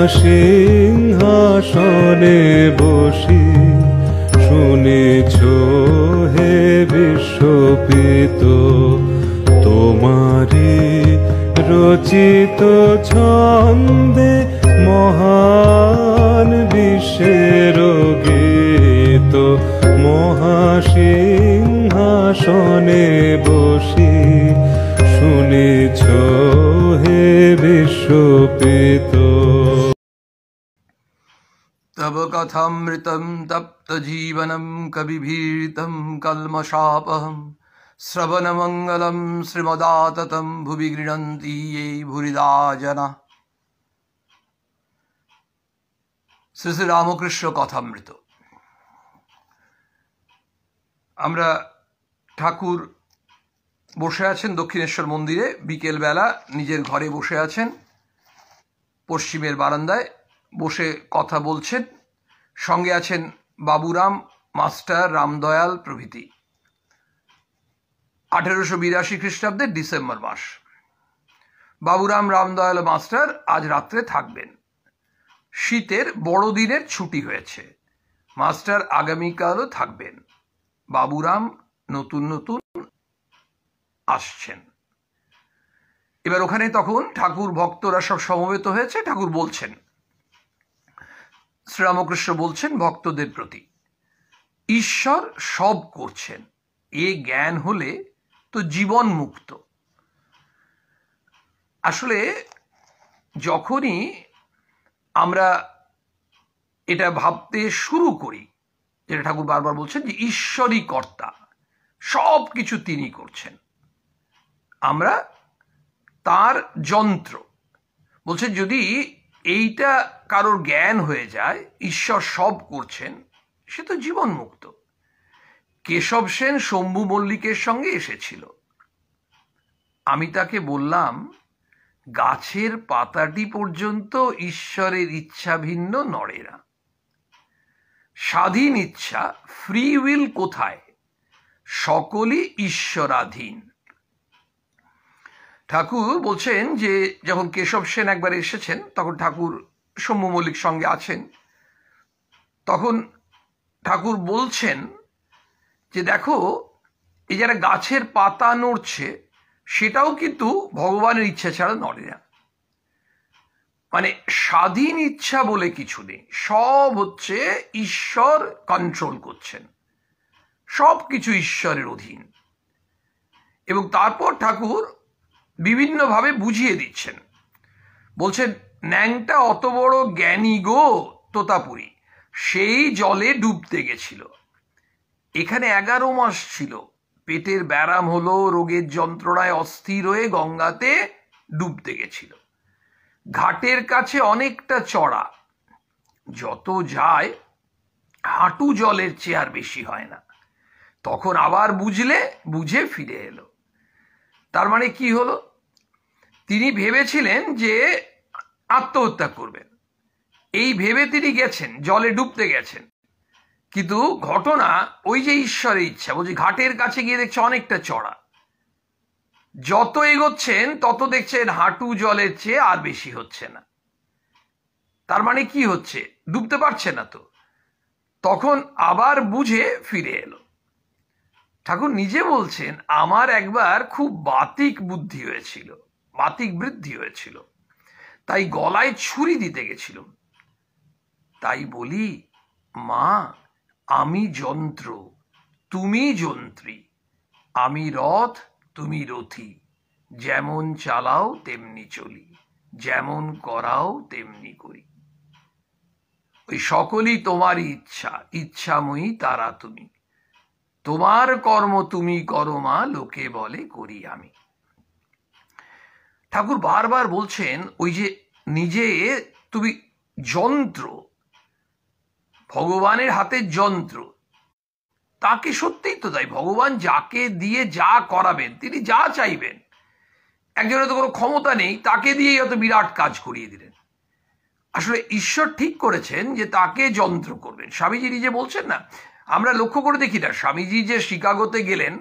মহাসিংহাসনে বসি শুনেছ হে বিশ্বপিত তোমারি রচিত ছন্দে মহান বিশ্বের গীত। মহাসিংহাসনে বসি শুনেছ হে বিশ্বপিত। तव कथामृतं तप्तजीवनं कविभीतं कल्मषापहं श्रवणमङ्गलं श्रीमदाततं भुवि गृह्णन्ति ये भूरिदा जना। শ্রী শ্রী রামকৃষ্ণ কথামৃত। আমরা ঠাকুর বসে আছেন দক্ষিণেশ্বর মন্দিরে, বিকেলবেলা নিজের ঘরে বসে আছেন, পশ্চিমের বারান্দায় বসে কথা বলছেন। সঙ্গে আছেন বাবুরাম, মাস্টার, রামদয়াল প্রভৃতি। 1882 খ্রিস্টাব্দের ডিসেম্বর মাস। বাবুরাম, রামদয়াল ও মাস্টার আজ রাত্রে থাকবেন। শীতের বড়দিনের ছুটি হয়েছে। মাস্টার আগামীকালও থাকবেন। বাবুরাম নতুন নতুন আসছেন। এবার ওখানে তখন ঠাকুর ভক্তরা সব সমবেত হয়েছে। ঠাকুর বলছেন, শ্রীরামকৃষ্ণ বলছেন ভক্তদের প্রতি, ঈশ্বর সব করছেন, এ জ্ঞান হলে তো জীবন মুক্ত। আসলে যখনই আমরা এটা ভাবতে শুরু করি, যেটা ঠাকুর বারবার বলছেন যে ঈশ্বরই কর্তা, সব কিছু তিনি করছেন, আমরা তার যন্ত্র। বলছেন যদি এইটা কারোর জ্ঞান হয়ে যায়, ঈশ্বর সব করছেন, সে তো জীবন মুক্ত। কেশব সেন শম্ভু মল্লিকের সঙ্গে এসেছিল। আমি তাকে বললাম, গাছের পাতাটি পর্যন্ত ঈশ্বরের ইচ্ছা ভিন্ন নড়ে না। স্বাধীন ইচ্ছা, ফ্রি উইল কোথায়? সকলই ঈশ্বরাধীন। ঠাকুর বলছেন যে যখন কেশব সেন একবার এসেছেন, তখন ঠাকুর শম্ভু মল্লিক সঙ্গে আছেন। তখন ঠাকুর বলছেন যে দেখো, এই যারা গাছের পাতা নড়ছে, সেটাও কিন্তু ভগবানের ইচ্ছা ছাড়া নড়ে না। মানে স্বাধীন ইচ্ছা বলে কিছু নেই, সব হচ্ছে ঈশ্বর কন্ট্রোল করছেন, সব কিছু ঈশ্বরের অধীন। এবং তারপর ঠাকুর বিভিন্নভাবে বুঝিয়ে দিচ্ছেন। বলছেন, ন্যাংটা অত বড় জ্ঞানী গো তোতাপুরি, সেই জলে ডুবতে গেছিল। এখানে 11 মাস ছিল, পেটের ব্যারাম হলো, রোগের যন্ত্রণায় অস্থির হয়ে গঙ্গাতে ডুবতে গেছিল। ঘাটের কাছে অনেকটা চড়া, যত যায় হাঁটু জলের চেয়ে আর বেশি হয় না। তখন আবার বুঝে ফিরে এলো। তার মানে কি হলো? তিনি ভেবেছিলেন যে আত্মহত্যা করবেন, এই ভেবে তিনি গেছেন, জলে ডুবতে গেছেন। কিন্তু ঘটনা ওই যে ঈশ্বরের ইচ্ছা। বলছি, ঘাটের কাছে গিয়ে দেখছে অনেকটা চড়া, যত এগোচ্ছেন তত দেখছেন হাঁটু জলের চেয়ে আর বেশি হচ্ছে না। তার মানে কি হচ্ছে? ডুবতে পারছে না। তো তখন আবার বুঝে ফিরে এলো। ঠাকুর নিজে বলছেন, আমার একবার খুব বাতিক বুদ্ধি হয়েছিল, বাতিক বৃদ্ধি হয়েছিল, তাই গলায় ছুরি দিতে গেছিলাম। তাই বলি, মা আমি যন্ত্র, তুমি যন্ত্রী, আমি রথ, তুমি রথী, যেমন চালাও তেমনি চলি, যেমন করাও তেমনি করি। ওই সকলই তোমারই ইচ্ছা, ইচ্ছাময়ী তারা তুমি, তোমার কর্ম তুমি করো মা, লোকে বলে করি আমি। ঠাকুর বারবার বলছেন, ওই যে নিজে তুমি যন্ত্র, ভগবানের হাতের যন্ত্র। তাকে সত্যিই তো তাই, ভগবান যাকে দিয়ে যা করাবেন, তিনি যা চাইবেন, একজনের তো কোনো ক্ষমতা নেই, তাকে দিয়েই অত বিরাট কাজ করিয়ে দিলেন। আসলে ঈশ্বর ঠিক করেছেন যে তাকে যন্ত্র করবেন। স্বামীজি নিজে বলছেন না, আমরা লক্ষ্য করে দেখি না, স্বামীজি যে শিকাগোতে গেলেন,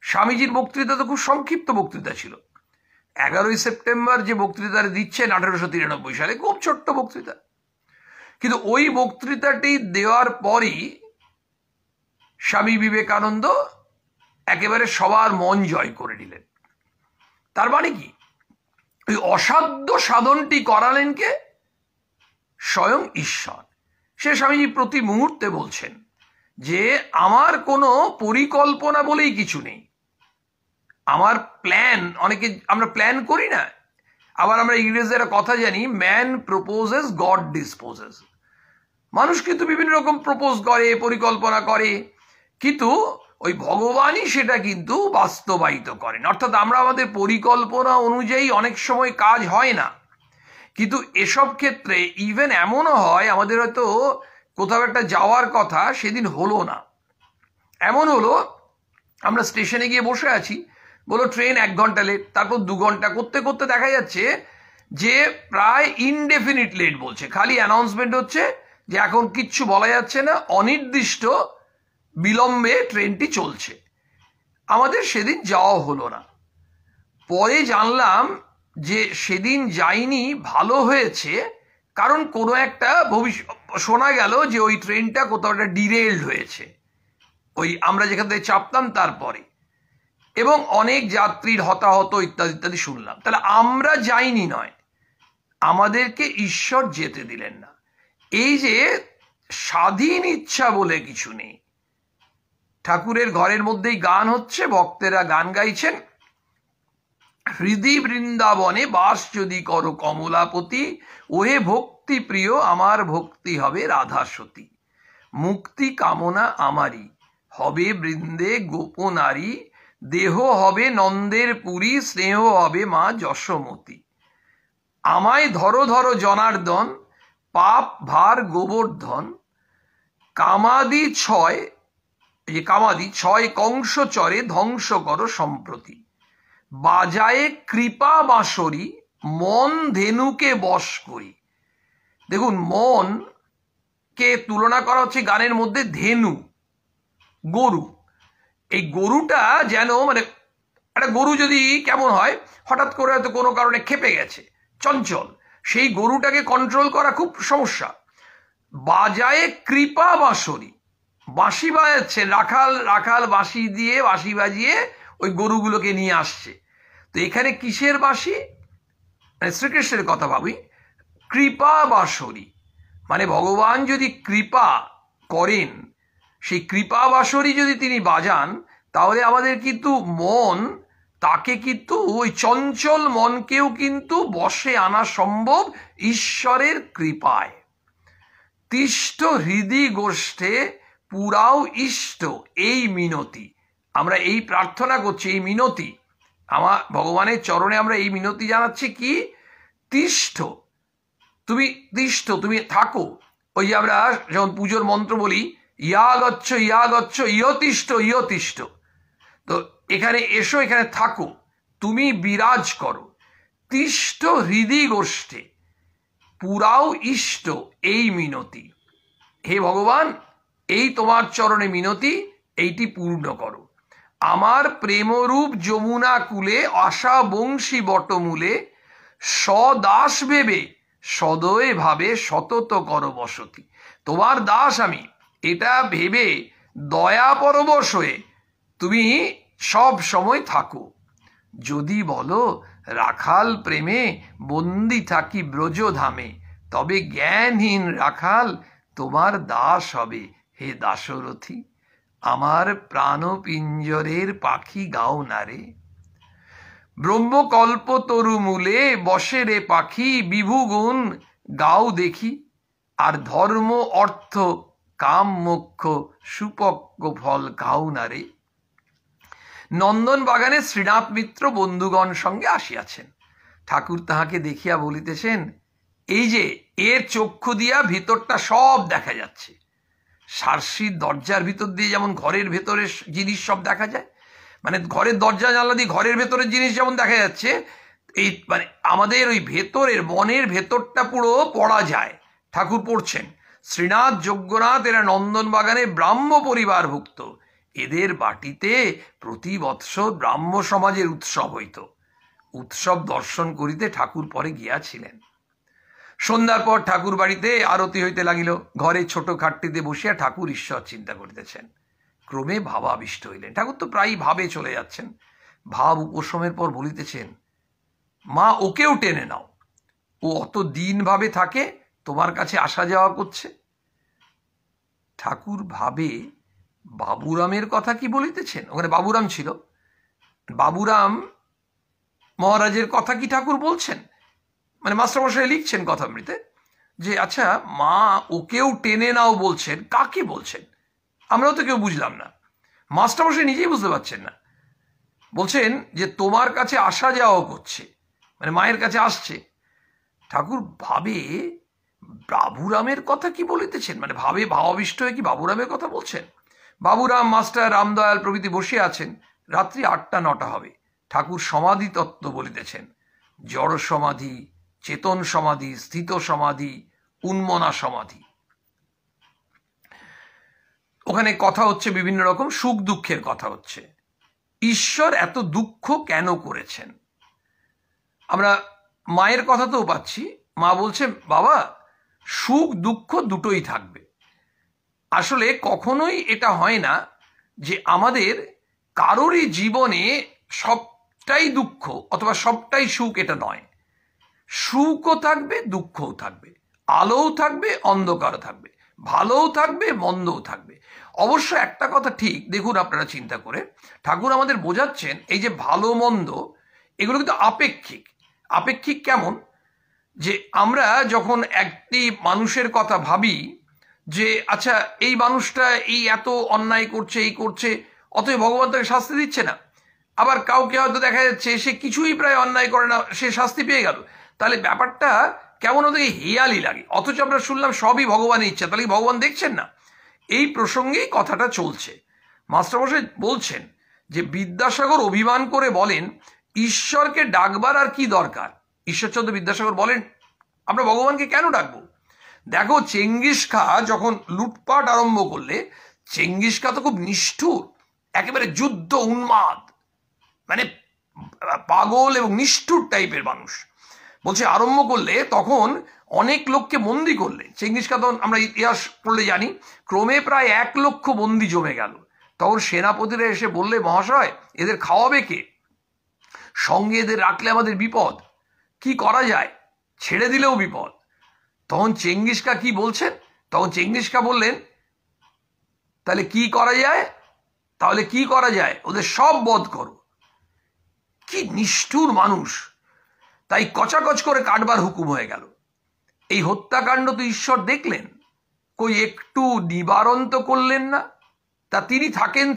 স্বামীজির বক্তৃতা তো খুব সংক্ষিপ্ত বক্তৃতা ছিল। 11ই সেপ্টেম্বর যে বক্তৃতা দিচ্ছেন 1893 সালে, খুব ছোট্ট বক্তৃতা, কিন্তু ওই বক্তৃতাটি দেওয়ার পরই স্বামী বিবেকানন্দ একেবারে সবার মন জয় করে নিলেন। তার মানে কি, ওই অসাধ্য সাধনটি করালেন কে? স্বয়ং ঈশ্বর। সে স্বামীজি প্রতি মুহূর্তে বলছেন যে আমার কোনো পরিকল্পনা বলেই কিছু নেই, আমার প্ল্যান, অনেকে আমরা প্ল্যান করি না, আবার আমরা ইংরেজদের কথা জানি, ম্যান প্রপোজেস গড ডিসপোজেস। মানুষ কিন্তু বিভিন্ন রকম প্রপোজ করে, পরিকল্পনা করে, কিন্তু ওই ভগবানই সেটা কিন্তু বাস্তবায়িত করেন। অর্থাৎ আমরা আমাদের পরিকল্পনা অনুযায়ী অনেক সময় কাজ হয় না, কিন্তু এসব ক্ষেত্রে ইভেন এমনও হয় আমাদের হয়তো কোথাও একটা যাওয়ার কথা, সেদিন হলো না। এমন হলো আমরা স্টেশনে গিয়ে বসে আছি, বলো ট্রেন 1 ঘন্টা লেট, তারপর 2 ঘন্টা করতে করতে দেখা যাচ্ছে যে প্রায় ইনডেফিনিট লেট বলছে, খালি অ্যানাউন্সমেন্ট হচ্ছে যে এখন কিচ্ছু বলা যাচ্ছে না, অনির্দিষ্ট বিলম্বে ট্রেনটি চলছে। আমাদের সেদিন যাওয়া হলো না। পরে জানলাম যে সেদিন যাইনি, ভালো হয়েছে, কারণ কোনো একটা শোনা গেল যে ওই ট্রেনটা কোথাও একটা ডিরেইলড হয়েছে, ওই আমরা যেখান থেকে চাপতাম তারপরে, এবং অনেক যাত্রীর হতাহত ইত্যাদি ইত্যাদি শুনলাম। তাহলে আমরা যাইনি নয়, আমাদেরকে ঈশ্বর যেতে দিলেন না। এই যে স্বাধীন ইচ্ছা বলে কিছু নেই। ঠাকুরের ঘরের মধ্যেই গান হচ্ছে, ভক্তেরা গান গাইছেন, হৃদি বৃন্দাবনে বাস যদি করো কমলাপতি, ওহে ভক্তি প্রিয় আমার ভক্তি হবে রাধা সতী, মুক্তি কামনা আমারই হবে বৃন্দে গোপনারী, দেহ হবে নন্দের পুরী, স্নেহ হবে মা যশোমতী, আমায় ধরো ধরো জনার্দন, পাপ ভার গোবর্ধন, কামাদি ছয়, এই যে কামাদি 6 কংস চরে ধ্বংস করো সম্প্রতি, বাজায়ে কৃপা বাঁশরি, মন ধেনুকে বশ করি। দেখুন, মন কে তুলনা করা হচ্ছে গানের মধ্যে ধেনু, গরু। এই গরুটা যেন, মানে একটা গরু যদি কেমন হয়, হঠাৎ করে হয়তো কোনো কারণে খেপে গেছে, চঞ্চল, সেই গরুটাকে কন্ট্রোল করা খুব সমস্যা। বাজায়ে কৃপা বাঁশরি, বাঁশি বাজাচ্ছে, রাখাল রাখাল বাঁশি দিয়ে বাঁশি বাজিয়ে ওই গরুগুলোকে নিয়ে আসছে। তো এখানে কিসের বাঁশি? মানে শ্রীকৃষ্ণের কথা ভাবি, কৃপা বাঁশরি, মানে ভগবান যদি কৃপা করেন, সেই কৃপা বাঁশরি যদি তিনি বাজান, তাহলে আমাদের কিন্তু মন, তাকে কিন্তু ওই চঞ্চল মনকেও কিন্তু বশে আনা সম্ভব ঈশ্বরের কৃপায়। তিষ্ঠ হৃদি গোষ্ঠে পুরাও ইষ্ট, এই মিনতি, আমরা এই প্রার্থনা করছি, এই মিনতি আমার ভগবানের চরণে আমরা এই মিনতি জানাচ্ছি কি, তিষ্ঠ, তুমি তিষ্ঠ, তুমি থাকো। ওই যে আমরা যখন পুজোর মন্ত্র বলি, ইয়া গচ্ছ ইয়তিষ্ঠ ইয়তিষ্ঠ, তো এখানে এসো, এখানে থাকো, তুমি বিরাজ করো। তিষ্ঠ হৃদি গোষ্ঠে পুরাও ইষ্ট, এই মিনতি, হে ভগবান এই তোমার চরণে মিনতি, এইটি পূর্ণ করো। আমার প্রেমরূপ যমুনা কূলে আশা বংশী বটমূলে, সদাস ভেবে সদয় ভাবে সতত কর বসতি। তোমার দাস আমি, এটা ভেবে দয়া পরবশ হয়ে তুমি সব সময় থাকো। যদি বলো রাখাল প্রেমে বন্দি থাকি ব্রজধামে, তবে জ্ঞানহীন রাখাল তোমার দাস হবে হে দাশরথী। আমার প্রাণ পিঞ্জরের পাখি গাও না রে, ব্রহ্মকল্প তরু মূলে বসে রে পাখি, বিভুগুণ গাও দেখি। আর ধর্ম অর্থ কাম মোক্ষ সুপক্ক ফল গাও না রে। নন্দন বাগানে শ্রীনাথ মিত্র বন্ধুগণ সঙ্গে আসিয়াছেন। ঠাকুর তাহাকে দেখিয়া বলিতেছেন, এই যে এর চক্ষু দিয়া ভিতরটা সব দেখা যাচ্ছে। সার্সির দরজার ভিতর দিয়ে যেমন ঘরের ভেতরের জিনিস সব দেখা যায়, মানে ঘরের দরজা জানলা দিয়ে ঘরের ভেতরের জিনিস যেমন দেখা যাচ্ছে, এই মানে আমাদের ওই ভেতরের মনের ভেতরটা পুরো পড়া যায়। ঠাকুর পড়ছেন, শ্রীনাথ যজ্ঞনাথ এরা নন্দন বাগানে ব্রাহ্ম পরিবারভুক্ত, এদের বাটিতে প্রতি বৎসর ব্রাহ্ম সমাজের উৎসব হইত। উৎসব দর্শন করিতে ঠাকুর পরে গিয়াছিলেন। সন্ধ্যার পর ঠাকুর বাড়িতে আরতি হইতে লাগিল। ঘরে ছোট খাটটিতে বসিয়া ঠাকুর ঈশ্বর চিন্তা করিতেছেন। ক্রমে ভাবাবিষ্ট হইলেন। ঠাকুর তো প্রায় ভাবে চলে যাচ্ছেন। ভাব উপশমের পর বলিতেছেন, মা ওকেও টেনে নাও, ও অত দিন ভাবে থাকে, তোমার কাছে আসা যাওয়া করছে। ঠাকুর ভাবে বাবুরামের কথা কি বলিতেছেন। ওখানে বাবুরাম ছিল। বাবুরাম মহারাজের কথা কি ঠাকুর বলছেন? মানে মাস্টারমশাই লিখছেন কথামৃতে যে আচ্ছা মা ওকেও টেনে নাও বলছেন, কাকে বলছেন? আমরাও তো কেউ বুঝলাম না, মাস্টারমশাই নিজেই বুঝতে পারছেন না। বলছেন যে তোমার কাছে আসা যাওয়া করছে, মানে মায়ের কাছে আসছে। ঠাকুর ভাবে বাবুরামের কথা কি বলিতেছেন, মানে ভাবে ভাবাবিষ্ট হয়ে কি বাবুরামের কথা বলছেন। বাবুরাম, মাস্টার রামদয়াল প্রভৃতি বসে আছেন। রাত্রি 8টা-9টা হবে। ঠাকুর সমাধি তত্ত্ব বলিতেছেন। জড় সমাধি, চেতন সমাধি, স্থিত সমাধি, উন্মনা সমাধি। ওখানে কথা হচ্ছে বিভিন্ন রকম সুখ দুঃখের কথা হচ্ছে। ঈশ্বর এত দুঃখ কেন করেছেন? আমরা মায়ের কথাতেও পাচ্ছি। মা বলছে বাবা সুখ দুঃখ দুটোই থাকবে। আসলে কখনোই এটা হয় না যে আমাদের কারোরই জীবনে সবটাই দুঃখ অথবা সবটাই সুখ, এটা নয়। সুখও থাকবে, দুঃখও থাকবে, আলোও থাকবে, অন্ধকারও থাকবে, ভালোও থাকবে, মন্দও থাকবে। অবশ্য একটা কথা ঠিক, দেখুন আপনারা চিন্তা করে, ঠাকুর আমাদের বোঝাচ্ছেন এই যে ভালো মন্দ এগুলো কিন্তু আপেক্ষিক। আপেক্ষিক কেমন? যে আমরা যখন একটি মানুষের কথা ভাবি যে আচ্ছা এই মানুষটা এই এত অন্যায় করছে, এই করছে, অতএব ভগবান তাকে শাস্তি দিচ্ছে না। আবার কাউকে হয়তো দেখা যাচ্ছে সে কিছুই প্রায় অন্যায় করে না, সে শাস্তি পেয়ে গেল। তাহলে ব্যাপারটা কেমন ওদেরকে হেয়ালি লাগে। অথচ আমরা শুনলাম সবই ভগবানের ইচ্ছা, তাহলে ভগবান দেখছেন না? এই প্রসঙ্গেই কথাটা চলছে। মাস্টারমশাই বলছেন যে বিদ্যাসাগর অভিমান করে বলেন ঈশ্বরকে ডাকবার আর কি দরকার। ঈশ্বরচন্দ্র বিদ্যাসাগর বলেন আমরা ভগবানকে কেন ডাকবো? দেখো চেঙ্গিস খা যখন লুটপাট আরম্ভ করলে, চেঙ্গিস খা তো খুব নিষ্ঠুর, একেবারে যুদ্ধ উন্মাদ, মানে পাগল এবং নিষ্ঠুর টাইপের মানুষ। বলছে আরম্ভ করলে তখন অনেক লোককে বন্দি করলে। চেঙ্গিস খা তখন আমরা ইতিহাস পড়লে জানি ক্রমে প্রায় 1 লক্ষ বন্দি জমে গেল। তখন সেনাপতিরা এসে বললে মহাশয় এদের খাওয়াবে কে? সঙ্গে এদের রাখলে আমাদের বিপদ, কি করা যায়? ছেড়ে দিলেও বিপদ। তখন চেঙ্গিস খা কি বলছেন? তখন চেঙ্গিস খা বললেন তাহলে কি করা যায়? তাহলে কি করা যায়? ওদের সব বধ করো। কি নিষ্ঠুর মানুষ! তাই কচাকচ করে কাটবার হুকুম হয়ে গেল। এই হত্যাকাণ্ড তো ঈশ্বর দেখলেন, কই একটু নিবারণ তো করলেন না। তা তিনি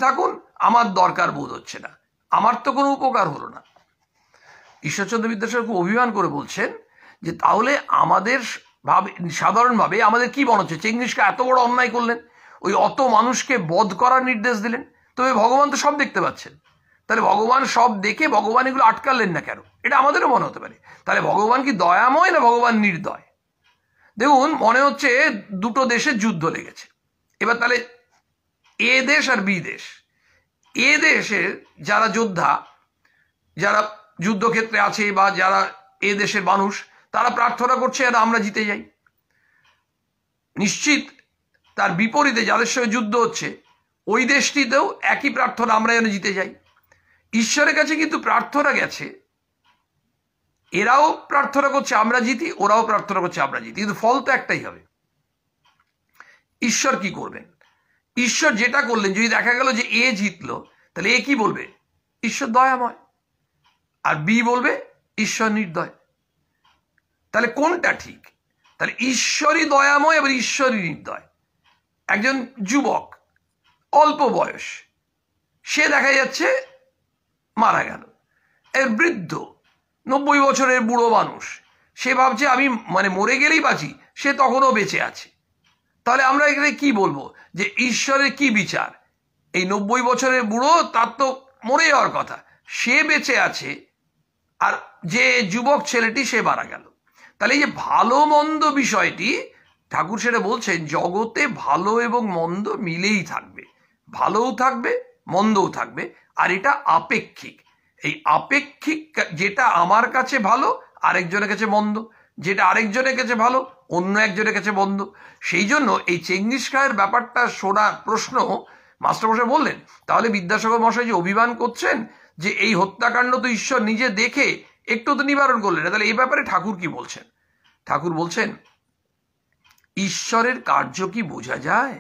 থাকুন, আমার দরকার বোধ হচ্ছে না, আমার তো কোনো উপকার হলো না। ঈশ্বরচন্দ্র বিদ্যাসাগর খুব অভিমান করে বলছেন যে তাহলে আমাদের সাধারণভাবে আমাদের কি মনে হচ্ছে? চেঙ্গিস খা এত বড় অন্যায় করলেন, ওই অত মানুষকে বধ করার নির্দেশ দিলেন, তবে ভগবান তো সব দেখতে পাচ্ছেন। তাহলে ভগবান সব দেখে ভগবান এগুলো আটকালেন না কেন? এটা আমাদেরও মনে হতে পারে। তাহলে ভগবান কি দয়াময় না ভগবান নির্দয়? দেখুন মনে হচ্ছে দুটো দেশের যুদ্ধ লেগেছে। এবার তাহলে এ দেশ আর বি দেশ, এ দেশের যারা যোদ্ধা, যারা যুদ্ধক্ষেত্রে আছে বা যারা এ দেশের মানুষ, তারা প্রার্থনা করছে আর আমরা জিতে যাই। নিশ্চিত তার বিপরীতে যাদের সঙ্গে যুদ্ধ হচ্ছে ওই দেশটিতেও একই প্রার্থনা, আমরা যেন জিতে যাই। ঈশ্বরের কাছে কিন্তু প্রার্থনা গেছে, এরাও প্রার্থনা করছে আমরা জিতি, ওরাও প্রার্থনা করছে আমরা জিতি, কিন্তু ফল তো একটাই হবে। ঈশ্বর কি করবেন? ঈশ্বর যেটা করলেন, যদি দেখা গেল যে এ জিতলো, তাহলে এ কি বলবে? ঈশ্বর দয়াময়। আর বি বলবে ঈশ্বর নির্দয়। তাহলে কোনটা ঠিক? তাহলে ঈশ্বরই দয়াময় এবং ঈশ্বরই নির্দয়। একজন যুবক অল্প বয়স, সে দেখা যাচ্ছে মারা গেল। এর বৃদ্ধ 90 বছরের বুড়ো মানুষ, সে ভাবছে আমি মানে মরে গেলেই বাঁচি, সে তখনও বেঁচে আছে। তাহলে আমরা এখানে কি বলবো? যে ঈশ্বরের কি বিচার? এই 90 বছরের বুড়ো, তার তো মরে যাওয়ার কথা, সে বেঁচে আছে, আর যে যুবক ছেলেটি সে মারা গেল। তাহলে এই যে ভালো মন্দ বিষয়টি, ঠাকুর সেটা বলছেন জগতে ভালো এবং মন্দ মিলেই থাকবে, ভালোও থাকবে মন্দও থাকবে, আর এটা আপেক্ষিক। এই আপেক্ষিক, যেটা আমার কাছে ভালো আরেকজনের কাছে মন্দ, যেটা আরেকজনের কাছে ভালো অন্য একজনের কাছে মন্দ। সেই জন্য এই চেঙ্গিস খায়ের ব্যাপারটা শোনা প্রশ্ন মাস্টারমশাই বললেন, তাহলে বিদ্যাসাগর মশাই যে অভিমান করছেন যে এই হত্যাকাণ্ড তো ঈশ্বর নিজে দেখে একটু তো নিবারণ করলেন, তাহলে এই ব্যাপারে ঠাকুর কি বলছেন? ঠাকুর বলছেন, ঈশ্বরের কার্য কি বোঝা যায়?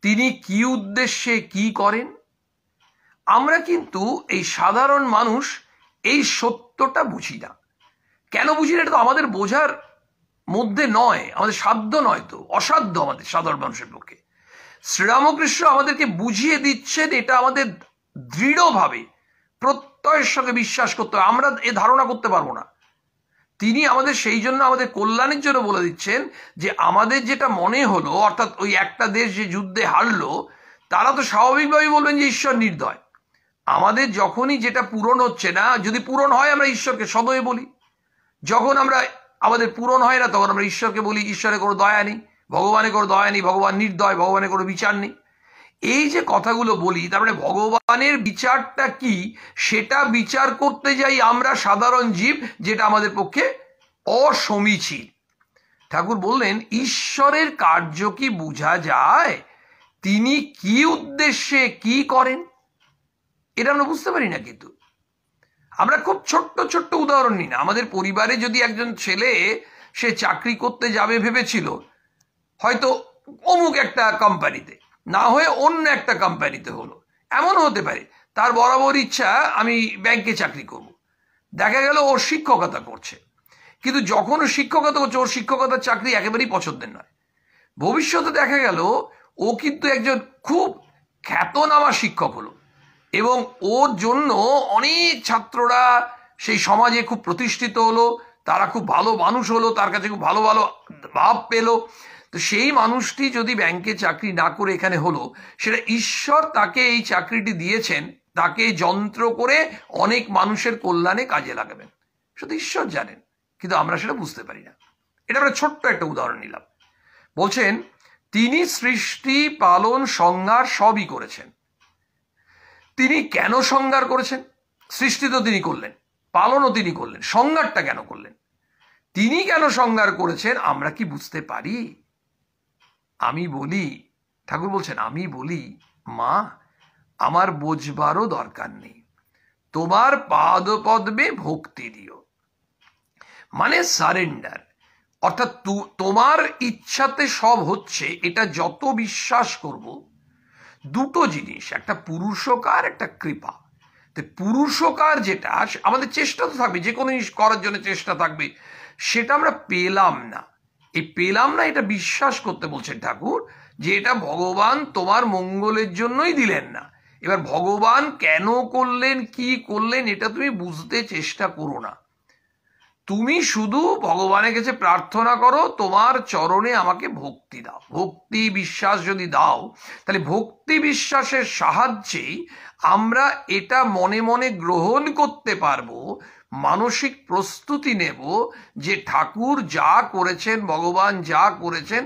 তিনি কি উদ্দেশ্যে কি করেন? আমরা কিন্তু এই সাধারণ মানুষ এই সত্যটা বুঝি না। কেন বুঝি না? এটা তো আমাদের বোঝার মধ্যে নয়, আমাদের সাধ্য নয়, তো অসাধ্য আমাদের সাধারণ মানুষের পক্ষে। শ্রীরামকৃষ্ণ আমাদেরকে বুঝিয়ে দিচ্ছেন, এটা আমাদের দৃঢ়ভাবে প্রত্যয়ের সঙ্গে বিশ্বাস করতে হবে। আমরা এ ধারণা করতে পারবো না। তিনি আমাদের সেই জন্য আমাদের কল্যাণের জন্য বলে দিচ্ছেন যে আমাদের যেটা মনে হলো, অর্থাৎ ওই একটা দেশ যে যুদ্ধে হারলো, তারা তো স্বাভাবিকভাবেই বলবেন যে ঈশ্বর নির্দয়। আমাদের যখনই যেটা পূরণ হচ্ছে না, যদি পূরণ হয় আমরা ঈশ্বরকে সদয় বলি, যখন আমাদের পূরণ হয় না তখন আমরা ঈশ্বরকে বলি ঈশ্বরের কোনো দয়া নেই, ভগবানের কোনো দয়া নেই, ভগবান নির্দয়, ভগবানের কোনো বিচার নেই। এই যে কথাগুলো বলি, তার মানে ভগবানের বিচারটা কি সেটা বিচার করতে যাই আমরা সাধারণ জীব, যেটা আমাদের পক্ষে অসমীচীন। ঠাকুর বললেন, ঈশ্বরের কার্য কি বোঝা যায়? তিনি কি উদ্দেশ্যে কি করেন এটা আমরা বুঝতে পারি না। কিন্তু আমরা খুব ছোট্ট ছোট্ট উদাহরণ নিই না। আমাদের পরিবারে যদি একজন ছেলে সে চাকরি করতে যাবে ভেবেছিল, হয়তো অমুক একটা কোম্পানিতে, না হয়ে অন্য একটা কোম্পানিতে হলো, এমন হতে পারে তার বরাবর ইচ্ছা আমি ব্যাংকে চাকরি করব। দেখা গেল ওর শিক্ষকতা করছে, কিন্তু যখন ও শিক্ষকতা করছে ওর শিক্ষকতার চাকরি একেবারেই পছন্দের নয়। ভবিষ্যতে দেখা গেল ও কিন্তু একজন খুব খ্যাতনামা শিক্ষক হলো, এবং ওর জন্য অনেক ছাত্ররা সেই সমাজে খুব প্রতিষ্ঠিত হলো, তারা খুব ভালো মানুষ হলো, তার কাছে খুব ভালো ভালো ভাব পেলো। তো সেই মানুষটি যদি ব্যাংকে চাকরি না করে এখানে হলো, সেটা ঈশ্বর তাকে এই চাকরিটি দিয়েছেন, তাকে যন্ত্র করে অনেক মানুষের কল্যাণে কাজে লাগাবেন, শুধু ঈশ্বর জানেন, কিন্তু আমরা সেটা বুঝতে পারি না। এটা আমরা ছোট্ট একটা উদাহরণ নিলাম। বলছেন, তিনি সৃষ্টি পালন সংহার সবই করেছেন। তিনি কেন সংহার করেছেন? সৃষ্টি তো তিনি করলেন, পালনও তিনি করলেন, সংহারটা কেন করলেন? তিনি কেন সংহার করেছেন আমরা কি বুঝতে পারি? আমি বলি, ঠাকুর বলছেন, আমি বলি, মা আমার বোঝবারও দরকার নেই, তোমার পাদপদ্মে ভক্তি দিও। মানে সারেন্ডার, অর্থাৎ তোমার ইচ্ছাতে সব হচ্ছে, এটা যত বিশ্বাস করব। দুটো জিনিস, একটা পুরুষকার, একটা কৃপা। তো পুরুষকার যেটা, আমাদের চেষ্টা তো থাকবে, যে কোনো জিনিস করার জন্য চেষ্টা থাকবে, সেটা আমরা পেলাম না। এই পেলাম না এটা বিশ্বাস করতে বলছেন ঠাকুর, যে এটা ভগবান তোমার মঙ্গলের জন্যই দিলেন না। এবার ভগবান কেন করলেন, কি করলেন, এটা তুমি বুঝতে চেষ্টা করো না। তুমি শুধু ভগবানের কাছে প্রার্থনা করো, তোমার চরণে আমাকে ভক্তি দাও। ভক্তি বিশ্বাস যদি দাও, তাহলে ভক্তি বিশ্বাসের সাহায্যেই আমরা এটা মনে মনে গ্রহণ করতে পারবো, মানসিক প্রস্তুতি নেব যে ঠাকুর যা করেছেন, ভগবান যা করেছেন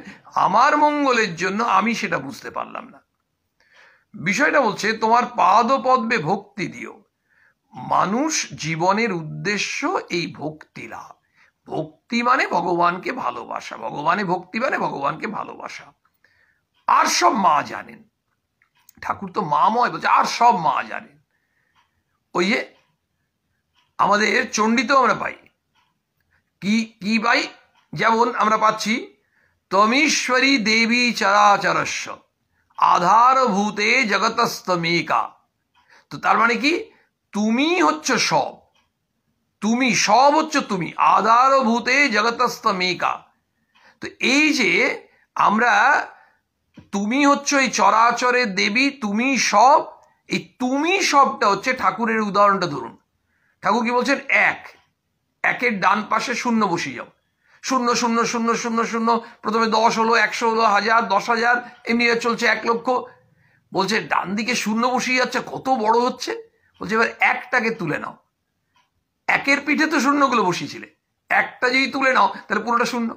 আমার মঙ্গলের জন্য, আমি সেটা বুঝতে পারলাম না। বিষয়টা বলছে, তোমার পাদপদ্মে ভক্তি দিও। মানুষ জীবনের উদ্দেশ্য এই ভক্তি লাভ। ভক্তি মানে ভগবানকে ভালোবাসা, ভগবানে ভক্তি মানে ভগবানকে ভালোবাসা। আর সব মা জানেন, ঠাকুর তো মাময় বলছে, আর সব মা জানেন। ওই যে আমাদের চণ্ডীতেও আমরা পাই, কি পাই? যেমন আমরা পাচ্ছি, তমীশ্বরী দেবী চরাচরস্য আধারভূতে জগতস্তমেকা। তো তার মানে কি? তুমি হচ্ছ সব, তুমি সব হচ্ছ তুমি, আধারভূতে জগতস্তমেকা। তো এই যে আমরা, তুমি হচ্ছ এই চরাচরের দেবী, তুমি সব, এই তুমি সবটা হচ্ছে ঠাকুরের উদাহরণটা ধরুন। ঠাকুর কি বলছেন? একের ডান পাশে শূন্য বসিয়ে যাও, শূন্য শূন্য শূন্য শূন্য শূন্য, প্রথমে 10 হলো, 100 হলো, 1000, 10,000, এমনি চলছে 1 লক্ষ। বলছে ডান দিকে শূন্য বসিয়ে যাচ্ছে, কত বড় হচ্ছে। বলছে এবার একটাকে তুলে নাও, একের পিঠে তো শূন্যগুলো বসিয়েছিলে, একটা যদি তুলে নাও তাহলে পুরোটা শূন্য।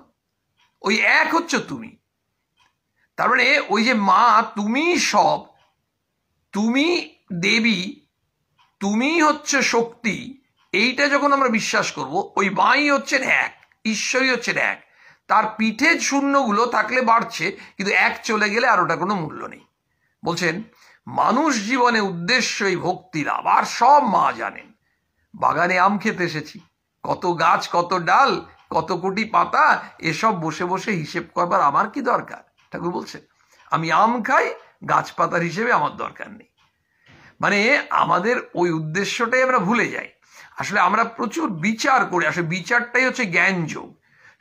ওই এক হচ্ছে তুমি। তার মানে ওই যে মা, তুমি সব, তুমি দেবী, তুমি হচ্ছে শক্তি, এইটা যখন আমরা বিশ্বাস করব, ওই মাই হচ্ছেন এক, ঈশ্বরই হচ্ছেন এক, তার পিঠে শূন্যগুলো থাকলে বাড়ছে, কিন্তু এক চলে গেলে আর ওটা কোনো মূল্য নেই। বলছেন মানুষ জীবনে উদ্দেশ্যই ভক্তি লাভ। আর সব মা জানেন, বাগানে আম খেতে এসেছি, কত গাছ, কত ডাল, কত কোটি পাতা, এসব বসে বসে হিসেব করবার আমার কি দরকার? ঠাকুর বলছেন আমি আম খাই, গাছপাতার হিসেবে আমার দরকার নেই। মানে আমাদের ওই উদ্দেশ্যটাই আমরা ভুলে যাই। আসলে আমরা প্রচুর বিচার করি, আসলে বিচারটাই হচ্ছে জ্ঞান যোগ।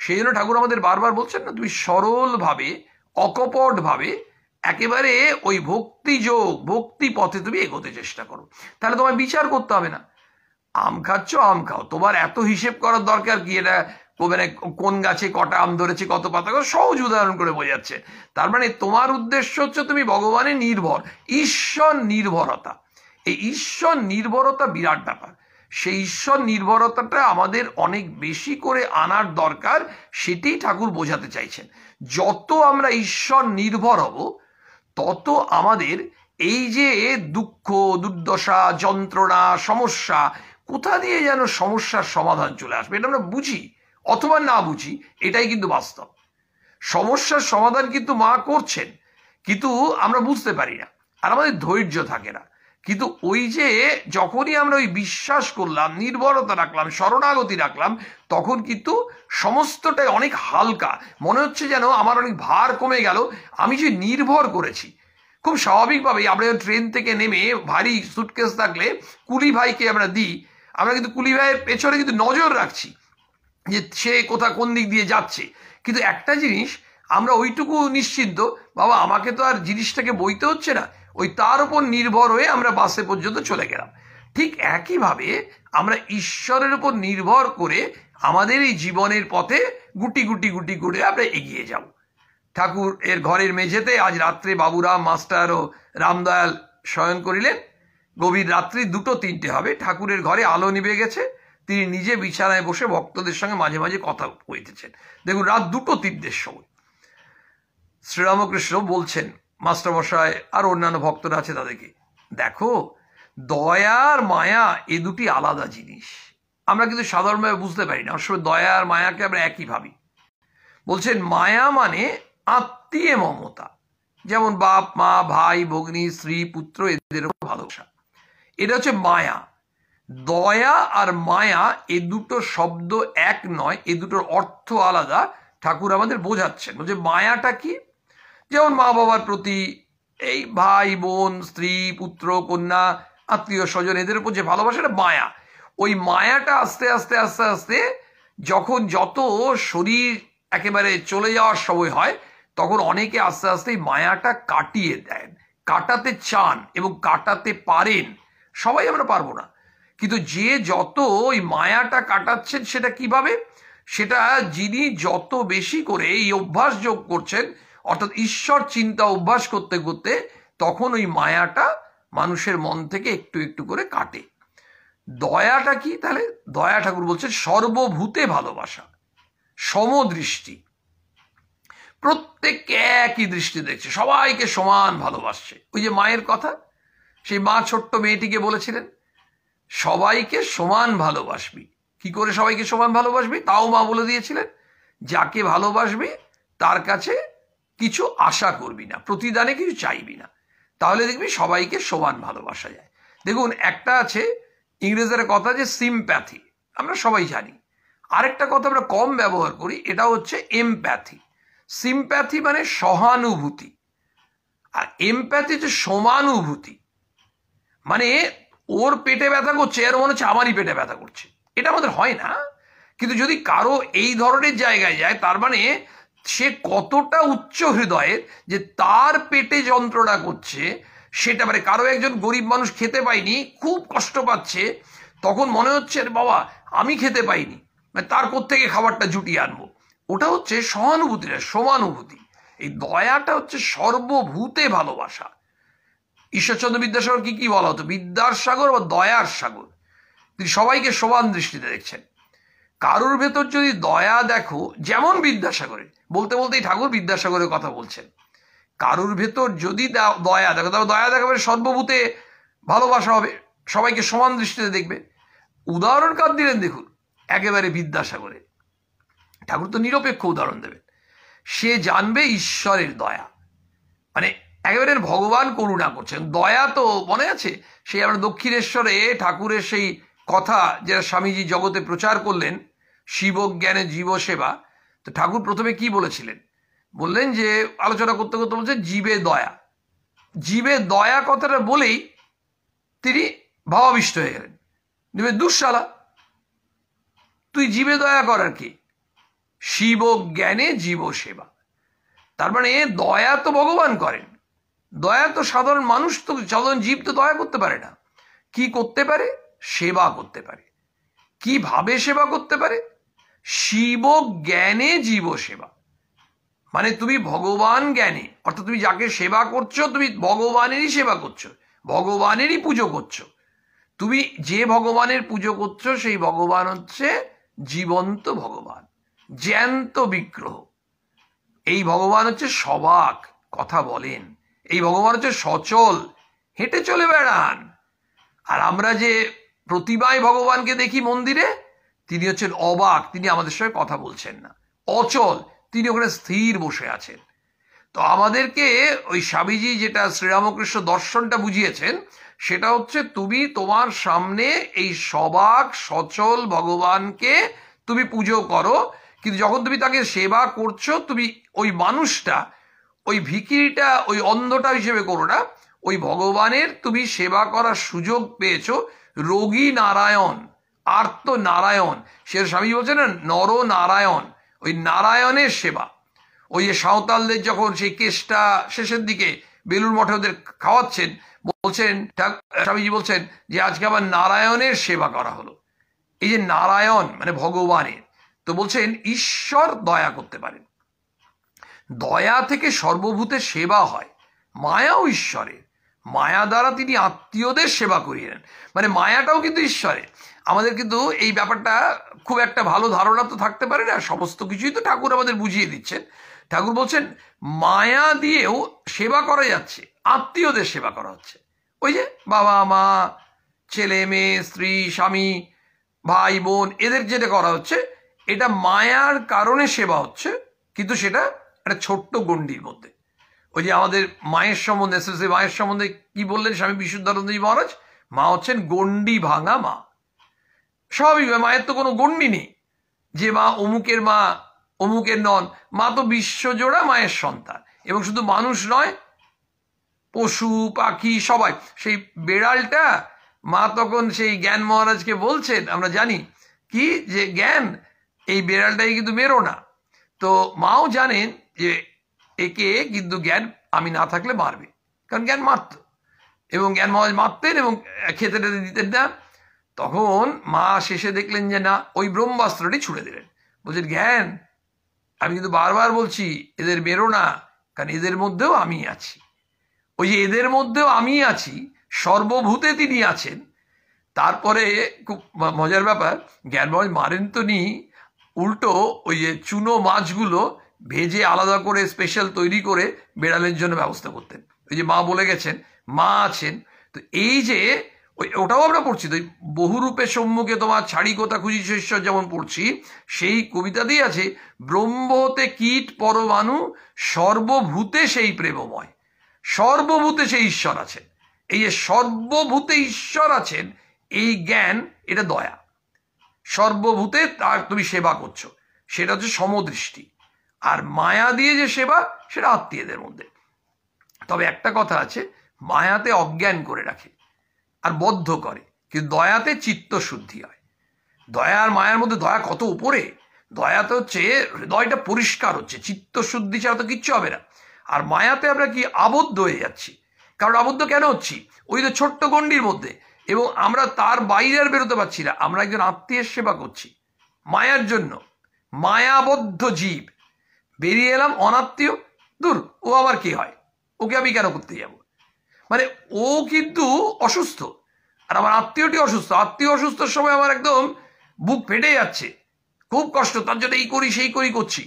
সেই জন্য ঠাকুর আমাদের বারবার বলছেন না, তুমি সরলভাবে, অকপটভাবে একেবারে ওই ভক্তি যোগ, ভক্তি পথে তুমি এগোতে চেষ্টা করো, তাহলে তোমায় বিচার করতে হবে না। আম খাচ্ছ, আম খাও, তোমার এত হিসেব করার দরকার কি? এটা মানে কোন গাছে কটা আম ধরেছে, কত পাতা, সহজ উদাহরণ করে বোঝাচ্ছে। তার মানে তোমার উদ্দেশ্য হচ্ছে তুমি ভগবানের নির্ভর, ঈশ্বর নির্ভরতা। এই ঈশ্বর নির্ভরতা বিরাট ব্যাপার। সেই ঈশ্বর নির্ভরতাটা আমাদের অনেক বেশি করে আনার দরকার, সেটি ঠাকুর বোঝাতে চাইছেন। যত আমরা ঈশ্বর নির্ভর হব, তত আমাদের এই যে দুঃখ, দুর্দশা, যন্ত্রণা, সমস্যা, কোথা দিয়ে যেন সমস্যার সমাধান চলে আসবে, এটা আমরা বুঝি অথবা না বুঝি, এটাই কিন্তু বাস্তব। সমস্যার সমাধান কিন্তু মা করছেন, কিন্তু আমরা বুঝতে পারি না, আর আমাদের ধৈর্য থাকে না। কিন্তু ওই যে যখনই আমরা ওই বিশ্বাস করলাম, নির্ভরতা রাখলাম, শরণাগতি রাখলাম, তখন কিন্তু সমস্তটাই অনেক হালকা মনে হচ্ছে, যেন আমার অনেক ভার কমে গেল, আমি যে নির্ভর করেছি। খুব স্বাভাবিকভাবেই আমরা ট্রেন থেকে নেমে ভারী সুটকেস থাকলে কুলি ভাইকে আমরা দিই, আমরা কিন্তু কুলি ভাইয়ের পেছনে কিন্তু নজর রাখছি যে সে কোন দিক দিয়ে যাচ্ছে। কিন্তু একটা জিনিস আমরা ওইটুকু নিশ্চিন্ত, বাবা আমাকে তো আর জিনিসটাকে বইতে হচ্ছে না, ওই তার উপর নির্ভর হয়ে আমরা বাসে পর্যন্ত চলে গেলাম। ঠিক একইভাবে আমরা ঈশ্বরের উপর নির্ভর করে আমাদের এই জীবনের পথে গুটি গুটি গুটি করে আমরা এগিয়ে যাব। ঠাকুর এর ঘরের মেঝেতে আজ রাত্রে বাবুরাম মাস্টার ও রামদয়াল শয়ন করিলেন। গভীর রাত্রি 2-3টে হবে, ঠাকুরের ঘরে আলো নিভে গেছে, তিনি নিজে বিছানায় বসে ভক্তদের সঙ্গে মাঝে মাঝে কথা কইতেছেন। দেখুন রাত 2-3টের সময় শ্রীরামকৃষ্ণ বলছেন মাস্টারমশাই আর অন্যান্য ভক্তরা আছে তাদেরকে, দেখো দয়া আর মায়া এ দুটি আলাদা জিনিস। আমরা কিন্তু সাধারণভাবে বুঝতে পারি না, আসলে দয়া আর মায়াকে আমরা একই ভাবি। বলছেন মায়া মানে আত্মীয় মমতা, যেমন বাপ মা, ভাই ভগ্নী, স্ত্রী পুত্র, এদের ভালোবাসা, এটা হচ্ছে মায়া। দয়া আর মায়া এ দুটো শব্দ এক নয়, এ দুটোর অর্থ আলাদা। ঠাকুর আমাদের বোঝাচ্ছেন, বলছে মায়াটা কি? যেমন মা বাবার প্রতি, এই ভাই বোন, স্ত্রী পুত্র কন্যা, আত্মীয় স্বজন, এদের উপর যে ভালোবাসাটা মায়া, ওই মায়াটা আস্তে আস্তে আস্তে আস্তে যখন যত শরীর একেবারে চলে যাওয়ার সময় হয়, তখন অনেকে আস্তে আস্তে মায়াটা কাটিয়ে দেন, কাটাতে চান এবং কাটাতে পারেন। সবাই আমরা পারবো না, কিন্তু যে যত ওই মায়াটা কাটাচ্ছেন, সেটা কিভাবে? সেটা যিনি যত বেশি করে এই অভ্যাস যোগ করছেন, অর্থাৎ ঈশ্বর চিন্তা অভ্যাস করতে করতে, তখন ওই মায়াটা মানুষের মন থেকে একটু একটু করে কাটে। দয়াটা কি তাহলে? দয়া ঠাকুর বলছেন সর্বভূতে ভালোবাসা, সমদৃষ্টি, প্রত্যেককে একই দৃষ্টি দেখছে, সবাইকে সমান ভালোবাসছে। ওই যে মায়ের কথা, সেই মা ছোট্ট মেয়েটিকে বলেছিলেন সবাইকে সমান ভালোবাসবি। কি করে সবাইকে সমান ভালোবাসবি? তাও মা বলে দিয়েছিলেন, যাকে ভালোবাসবি তার কাছে কিছু আশা করবি না, প্রতিদানে কিছু চাইবি না, তাহলে দেখবি সবাইকে সমান ভালোবাসা যায়। দেখুন একটা আছে ইংরেজের কথা যে সিম্প্যাথি, আমরা সবাই জানি। আরেকটা কথা আমরা কম ব্যবহার করি, এটা হচ্ছে এমপ্যাথি। সিম্প্যাথি মানে সহানুভূতি, আর এমপ্যাথি হচ্ছে সমানুভূতি। মানে ওর পেটে ব্যথা করছে, এর মনে হচ্ছে আমারই পেটে ব্যথা করছে। এটা আমাদের হয় না, কিন্তু যদি কারো এই ধরনের জায়গায় যায়, তার মানে সে কতটা উচ্চ হৃদয়ের যে তার পেটে যন্ত্রণা করছে সেটা। মানে কারো একজন গরিব মানুষ খেতে পায়নি, খুব কষ্ট পাচ্ছে, তখন মনে হচ্ছে বাবা আমি খেতে পাইনি, মানে তার কোত্থেকে খাবারটা জুটিয়ে আনবো। ওটা হচ্ছে সহানুভূতিটা, সমানুভূতি। এই দয়াটা হচ্ছে সর্বভূতে ভালোবাসা। ঈশ্বরচন্দ্র বিদ্যাসাগর কি বলা হতো? বিদ্যার সাগর বা দয়ার সাগর। তিনি সবাইকে সমান দৃষ্টিতে দেখছেন। কারুর ভেতর যদি দয়া দেখো, যেমন বিদ্যাসাগরের, বলতে বলতেই ঠাকুর বিদ্যাসাগরের কথা বলছেন, কারুর ভেতর যদি দয়া দেখো, তবে দয়া দেখাবে সর্বভূতে ভালোবাসা হবে। সবাইকে সমান দৃষ্টিতে দেখবে। উদাহরণ কার দিলেন দেখুন, একেবারে বিদ্যাসাগরে। ঠাকুর তো নিরপেক্ষ উদাহরণ দেবেন। সে জানবে ঈশ্বরের দয়া, মানে একেবারে ভগবান করুণা করছেন। দয়া তো মনে আছে সেই আমরা দক্ষিণেশ্বরে ঠাকুরের সেই কথা যেটা স্বামীজি জগতে প্রচার করলেন, শিবজ্ঞানে জীব সেবা। তো ঠাকুর প্রথমে কি বলেছিলেন, বললেন যে আলোচনা করতে করতে বলছে জীবে দয়া। জীবে দয়া কথাটা বলেই তিনি ভাবাবিষ্ট হয়ে গেলেন। জীবে দুঃশালা, তুই জীবে দয়া করার কি? শিবজ্ঞানে জীব সেবা। তার মানে দয়া তো ভগবান করেন, দয়া তো সাধারণ মানুষ তো, সাধারণ জীব তো দয়া করতে পারে না। কি করতে পারে? সেবা করতে পারে। কিভাবে সেবা করতে পারে? শিব জ্ঞানে জীব সেবা। মানে তুমি ভগবান জ্ঞানে, অর্থাৎ তুমি যাকে সেবা করছো তুমি ভগবানেরই সেবা করছো, ভগবানেরই পুজো করছো। তুমি যে ভগবানের পুজো করছো সেই ভগবান হচ্ছে জীবন্ত ভগবান, জ্যান্ত বিগ্রহ। এই ভগবান হচ্ছে সবাক, কথা বলেন। এই ভগবান হচ্ছে সচল, হেঁটে চলে বেড়ান। আর আমরা যে প্রতিমায় ভগবানকে দেখি মন্দিরে, তিনি হচ্ছেন অবাক, তিনি আমাদের সঙ্গে কথা বলছেন না। অচল, তিনি ওখানে স্থির বসে আছেন। তো আমাদেরকে ওই স্বামীজি যেটা শ্রীরামকৃষ্ণ দর্শনটা বুঝিয়েছেন, সেটা হচ্ছে তুমি তোমার সামনে এই সবাক সচল ভগবানকে তুমি পুজো করো, কিন্তু যখন তুমি তাকে সেবা করছো তুমি ওই মানুষটা, ওই ভিখিরিটা, ওই অন্ধটা হিসেবে করো না, ওই ভগবানের তুমি সেবা করার সুযোগ পেয়েছো। রোগী নারায়ণ, আর্ত নারায়ণ, সে স্বামী বলছেন না নর নারায়ণ, ওই নারায়ণের সেবা। ওই যে সাঁওতালদের যখন সেই কেসটা শেষের দিকে বেলুর মঠে ওদের খাওয়াচ্ছেন, বলছেন স্বামীজি বলছেন যে আজকে আবার নারায়ণের সেবা করা হলো। এই যে নারায়ণ মানে ভগবানের, তো বলছেন ঈশ্বর দয়া করতে পারেন, দয়া থেকে সর্বভূতের সেবা হয়। মায়াও ঈশ্বরের, মায়া দ্বারা তিনি আত্মীয়দের সেবা করিয়ে নেন, মানে মায়াটাও কিন্তু ঈশ্বরের। আমাদের কিন্তু এই ব্যাপারটা খুব একটা ভালো ধারণা তো থাকতে পারে না, সমস্ত কিছুই তো ঠাকুর আমাদের বুঝিয়ে দিচ্ছেন। ঠাকুর বলছেন মায়া দিয়েও সেবা করা যাচ্ছে, আত্মীয়দের সেবা করা হচ্ছে। ওই যে বাবা মা, ছেলে মেয়ে, স্ত্রী স্বামী, ভাই বোন, এদের যেটা করা হচ্ছে এটা মায়ার কারণে সেবা হচ্ছে, কিন্তু সেটা একটা ছোট্ট গণ্ডির মধ্যে। ওই যে আমাদের মায়ের সম্বন্ধে, এসএসসি মায়ের সম্বন্ধে কি বললেন স্বামী বিশুদ্ধানন্দজি মহারাজ? মা হচ্ছেন গণ্ডি ভাঙা মা। স্বাভাবিক, মায়ের তো কোনো গণ্ডি নেই যে মা অমুকের মা অমুকের নন। মা তো বিশ্বজোড়া মায়ের সন্তান, এবং শুধু মানুষ নয়, পশু পাখি সবাই। সেই বেড়ালটা মা তখন সেই জ্ঞান মহারাজকে বলছেন, আমরা জানি কি যে জ্ঞান এই বেড়ালটাই কিন্তু মেরো না। তো মাও জানেন যে একে কিন্তু জ্ঞান আমি না থাকলে মারবে, কারণ জ্ঞান মারত, এবং জ্ঞান মহারাজ মারতেন এবং খেতে দিতেন না। তখন মা শেষে দেখলেন যে না, ওই ব্রহ্মাস্ত্রটি ছুড়ে দিলেন, বলছেন জ্ঞান আমি কিন্তু বারবার বলছি এদের বেরো না, কারণ এদের মধ্যেও আমি আছি। ওই যে এদের মধ্যেও আমি আছি, সর্বভূতে তিনি আছেন। তারপরে খুব মজার ব্যাপার, জ্ঞান মহারাজ মারেন তো নি, উল্টো ওই যে চুনো মাছগুলো ভেজে আলাদা করে স্পেশাল তৈরি করে বেড়ালের জন্য ব্যবস্থা করতেন। ওই যে মা বলে গেছেন, মা আছেন। তো এই যে ওটাও আমরা পড়ছি, তো বহুরূপে সম্মুখে তোমার ছাড়ি কোথা খুঁজিছ ঈশ্বর যেমন পড়ছি, সেই কবিতাতেই আছে ব্রহ্ম হতে কীট পরমাণু সর্বভূতে সেই প্রেমময়। সর্বভূতে সেই ঈশ্বর আছেন। এই যে সর্বভূতে ঈশ্বর আছেন, এই জ্ঞান, এটা দয়া। সর্বভূতে তার তুমি সেবা করছো, সেটা হচ্ছে সমদৃষ্টি। আর মায়া দিয়ে যে সেবা, সেটা আত্মীয়দের মধ্যে। তবে একটা কথা আছে, মায়াতে অজ্ঞান করে রাখে আর বদ্ধ করে, কিন্তু দয়াতে চিত্ত শুদ্ধি হয়। দয়া আর মায়ার মধ্যে দয়া কত উপরে। দয়াতে হচ্ছে হৃদয়টা পরিষ্কার হচ্ছে, চিত্ত শুদ্ধি ছাড়া তো কিচ্ছু হবে না। আর মায়াতে আমরা কি আবদ্ধ হয়ে যাচ্ছি। কারণ আবদ্ধ কেন হচ্ছি? ওই তো ছোট্ট গণ্ডির মধ্যে, এবং আমরা তার বাইরে আর বেরোতে পারছি না। আমরা একজন আত্মীয়ের সেবা করছি মায়ার জন্য, মায়াবদ্ধ জীব। বেরিয়ে এলাম অনাত্মীয়, দূর, ও আমার কি হয়, ওকে আমি কেন করতে যাব? মানে ও কিন্তু অসুস্থ, আর আমার আত্মীয়টি অসুস্থ। আত্মীয় অসুস্থর সময় আমার একদম বুক ফেটে যাচ্ছে, খুব কষ্ট, তার জন্য এই করি সেই করি করছি।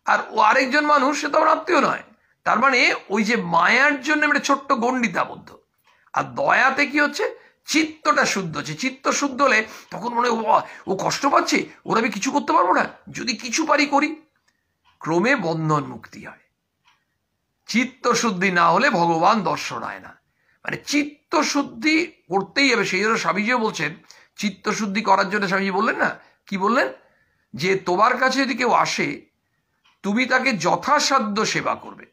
আর ও আরেকজন মানুষ, সে তো আমার আত্মীয় নয়। তার মানে ওই যে মায়ার জন্য একটা ছোট্ট গণ্ডিতে আবদ্ধ। আর দয়াতে কি হচ্ছে, চিত্তটা শুদ্ধ হচ্ছে। চিত্ত শুদ্ধ হলে তখন মনে হয় ও কষ্ট পাচ্ছে, ওর আমি কিছু করতে পারবো না, যদি কিছু পারি করি। ক্রমে বন্ধন মুক্তি হয়। চিত্ত শুদ্ধি না হলে ভগবান দর্শন হয় না। মানে চিত্ত শুদ্ধি করতেই হবে। সেই জন্য স্বামীজিও বলছেন, চিত্ত শুদ্ধি করার জন্য স্বামীজি বললেন না, কি বললেন, যে তোমার কাছে যদি কেউ আসে তুমি তাকে যথাসাধ্য সেবা করবে।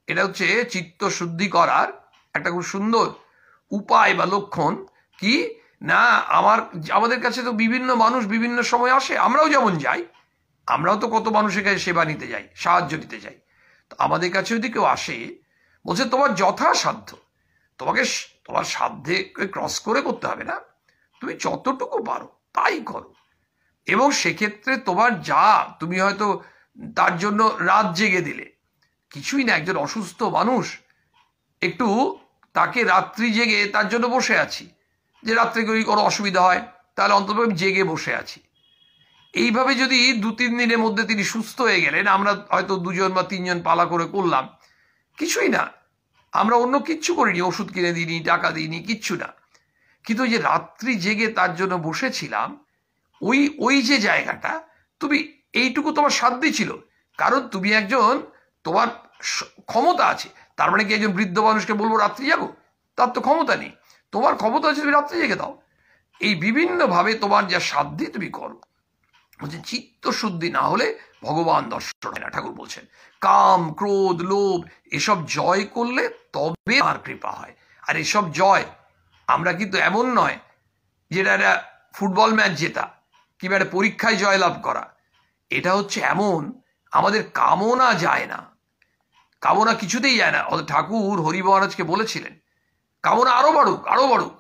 এটা হচ্ছে চিত্ত শুদ্ধি করার একটা খুব সুন্দর উপায় বা লক্ষণ। কি না, আমাদের কাছে তো বিভিন্ন মানুষ বিভিন্ন সময় আসে, আমরাও যেমন যাই, আমরাও তো কত মানুষের কাছে সেবা নিতে যাই, সাহায্য নিতে যাই। তো আমাদের কাছে যদি কেউ আসে, বলছে তোমার যথাসাধ্য, তোমাকে তোমার সাধ্যে ক্রস করে করতে হবে না, তুমি যতটুকু পারো তাই করো। এবং সেক্ষেত্রে তোমার যা, তুমি হয়তো তার জন্য রাত জেগে দিলে, কিছুই না, একজন অসুস্থ মানুষ, একটু তাকে রাত্রি জেগে তার জন্য বসে আছি, যে রাত্রে কোনো অসুবিধা হয় তাহলে অন্তত আমি জেগে বসে আছি। এইভাবে যদি 2-3 দিনের মধ্যে তিনি সুস্থ হয়ে গেলেন, আমরা হয়তো 2জন বা 3জন পালা করে করলাম, কিছুই না, আমরা অন্য কিচ্ছু করিনি, ওষুধ কিনে দিইনি, টাকা দিইনি, কিচ্ছু না। কিন্তু ওই যে রাত্রি জেগে তার জন্য বসেছিলাম, ওই যে জায়গাটা, তুমি এইটুকু তোমার সাধ্যই ছিল, কারণ তুমি একজন, তোমার ক্ষমতা আছে। তার মানে কি একজন বৃদ্ধ মানুষকে বলবো রাত্রি জাগো? তার তো ক্ষমতা নেই। তোমার ক্ষমতা আছে, তুমি রাত্রি জেগে দাও। এই বিভিন্নভাবে তোমার যা সাধ্যি তুমি করো। বলছে চিত্ত শুদ্ধি না হলে ভগবান দর্শন হয় না। ঠাকুর বলছেন কাম, ক্রোধ, লোভ এসব জয় করলে তবে আর কৃপা হয়। আর এসব জয় আমরা কিন্তু এমন নয় যেটা একটা ফুটবল ম্যাচ জেতা কিংবা একটা পরীক্ষায় জয়লাভ করা। এটা হচ্ছে এমন, আমাদের কামনা যায় না, কামনা কিছুতেই যায় না। ঠাকুর হরি মহারাজকে বলেছিলেন কামনা আরো বাড়ুক, আরো বাড়ুক।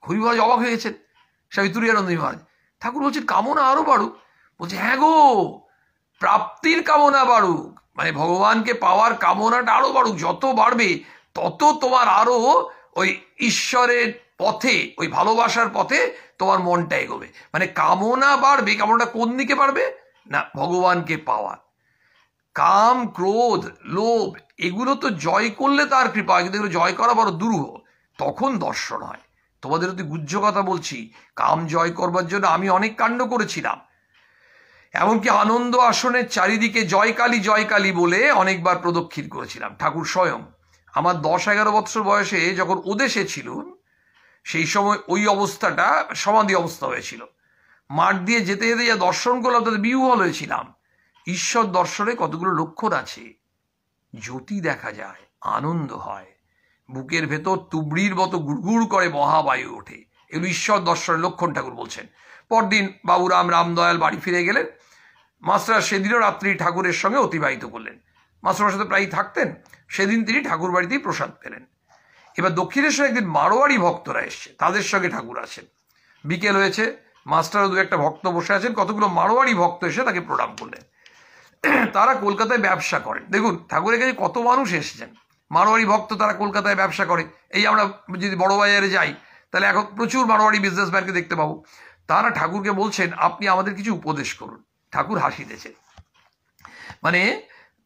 হরি মহারাজ অবাক হয়ে গেছেন, স্বামী তুরীয়ানন্দ মহারাজ। ঠাকুর বলছেন কামনা আরো বাড়ুক। বলছে হ্যাঁ গো, প্রাপ্তির কামনা বাড়ুক, মানে ভগবানকে পাওয়ার কামনাটা আরো বাড়ুক। যত বাড়বে তত তোমার আরো ওই ঈশ্বরের পথে, ওই ভালোবাসার পথে তোমার মনটা এগোবে। মানে কামনা বাড়বে। কামনাটা কোন দিকে বাড়বে না, ভগবানকে পাওয়ার। কাম, ক্রোধ, লোভ এগুলো তো জয় করলে তার কৃপা, কিন্তু এগুলো জয় করা বড় দুরূহ, তখন দর্শন হয়। তোমাদের অতি গুহ্য কথা বলছি, কাম জয় করবার জন্য আমি অনেক কাণ্ড করেছিলাম। এমনকি আনন্দ আসনের চারিদিকে জয়কালী জয়কালী বলে অনেকবার প্রদক্ষিণ করেছিলাম। ঠাকুর স্বয়ং আমার 10-11 বছর বয়সে যখন ওদেশে ছিল, সেই সময় ওই অবস্থাটা সমাধি অবস্থা হয়েছিল। মাঠ দিয়ে যেতে যেতে যা দর্শন করলাম তাতে বিহ্বল হয়েছিলাম। ঈশ্বর দর্শনে কতগুলো লক্ষণ আছে। জ্যোতি দেখা যায়, আনন্দ হয়, বুকের ভেতর তুবড়ির মতো গুড়গুড় করে মহাবায়ু ওঠে, এগুলো ঈশ্বর দর্শনের লক্ষণ ঠাকুর বলছেন। পরদিন বাবুরাম রামদয়াল বাড়ি ফিরে গেলেন। মাস্টার সেদিনও রাত্রি ঠাকুরের সঙ্গে অতিবাহিত করলেন। মাস্টারের সাথে প্রায়ই থাকতেন। সেদিন তিনি ঠাকুর বাড়িতেই প্রসাদ পেলেন। এবার দক্ষিণেশ্বরে একদিন মারোয়ারি ভক্তরা এসছে, তাদের সঙ্গে ঠাকুর আছেন। বিকেল হয়েছে, মাস্টারও 2-1 ভক্ত বসে আছেন। কতগুলো মারোয়ারি ভক্ত এসে তাকে প্রণাম করলেন। তারা কলকাতায় ব্যবসা করেন। দেখুন ঠাকুরের কাছে কত মানুষ এসেছেন, মারোয়ারি ভক্ত, তারা কলকাতায় ব্যবসা করে। এই আমরা যদি বড় বাজারে যাই তাহলে এখন প্রচুর মারোয়ারি বিজনেসম্যানকে দেখতে পাবো। তারা ঠাকুরকে বলছেন আপনি আমাদের কিছু উপদেশ করুন। ঠাকুর হাসিতেছেন, মানে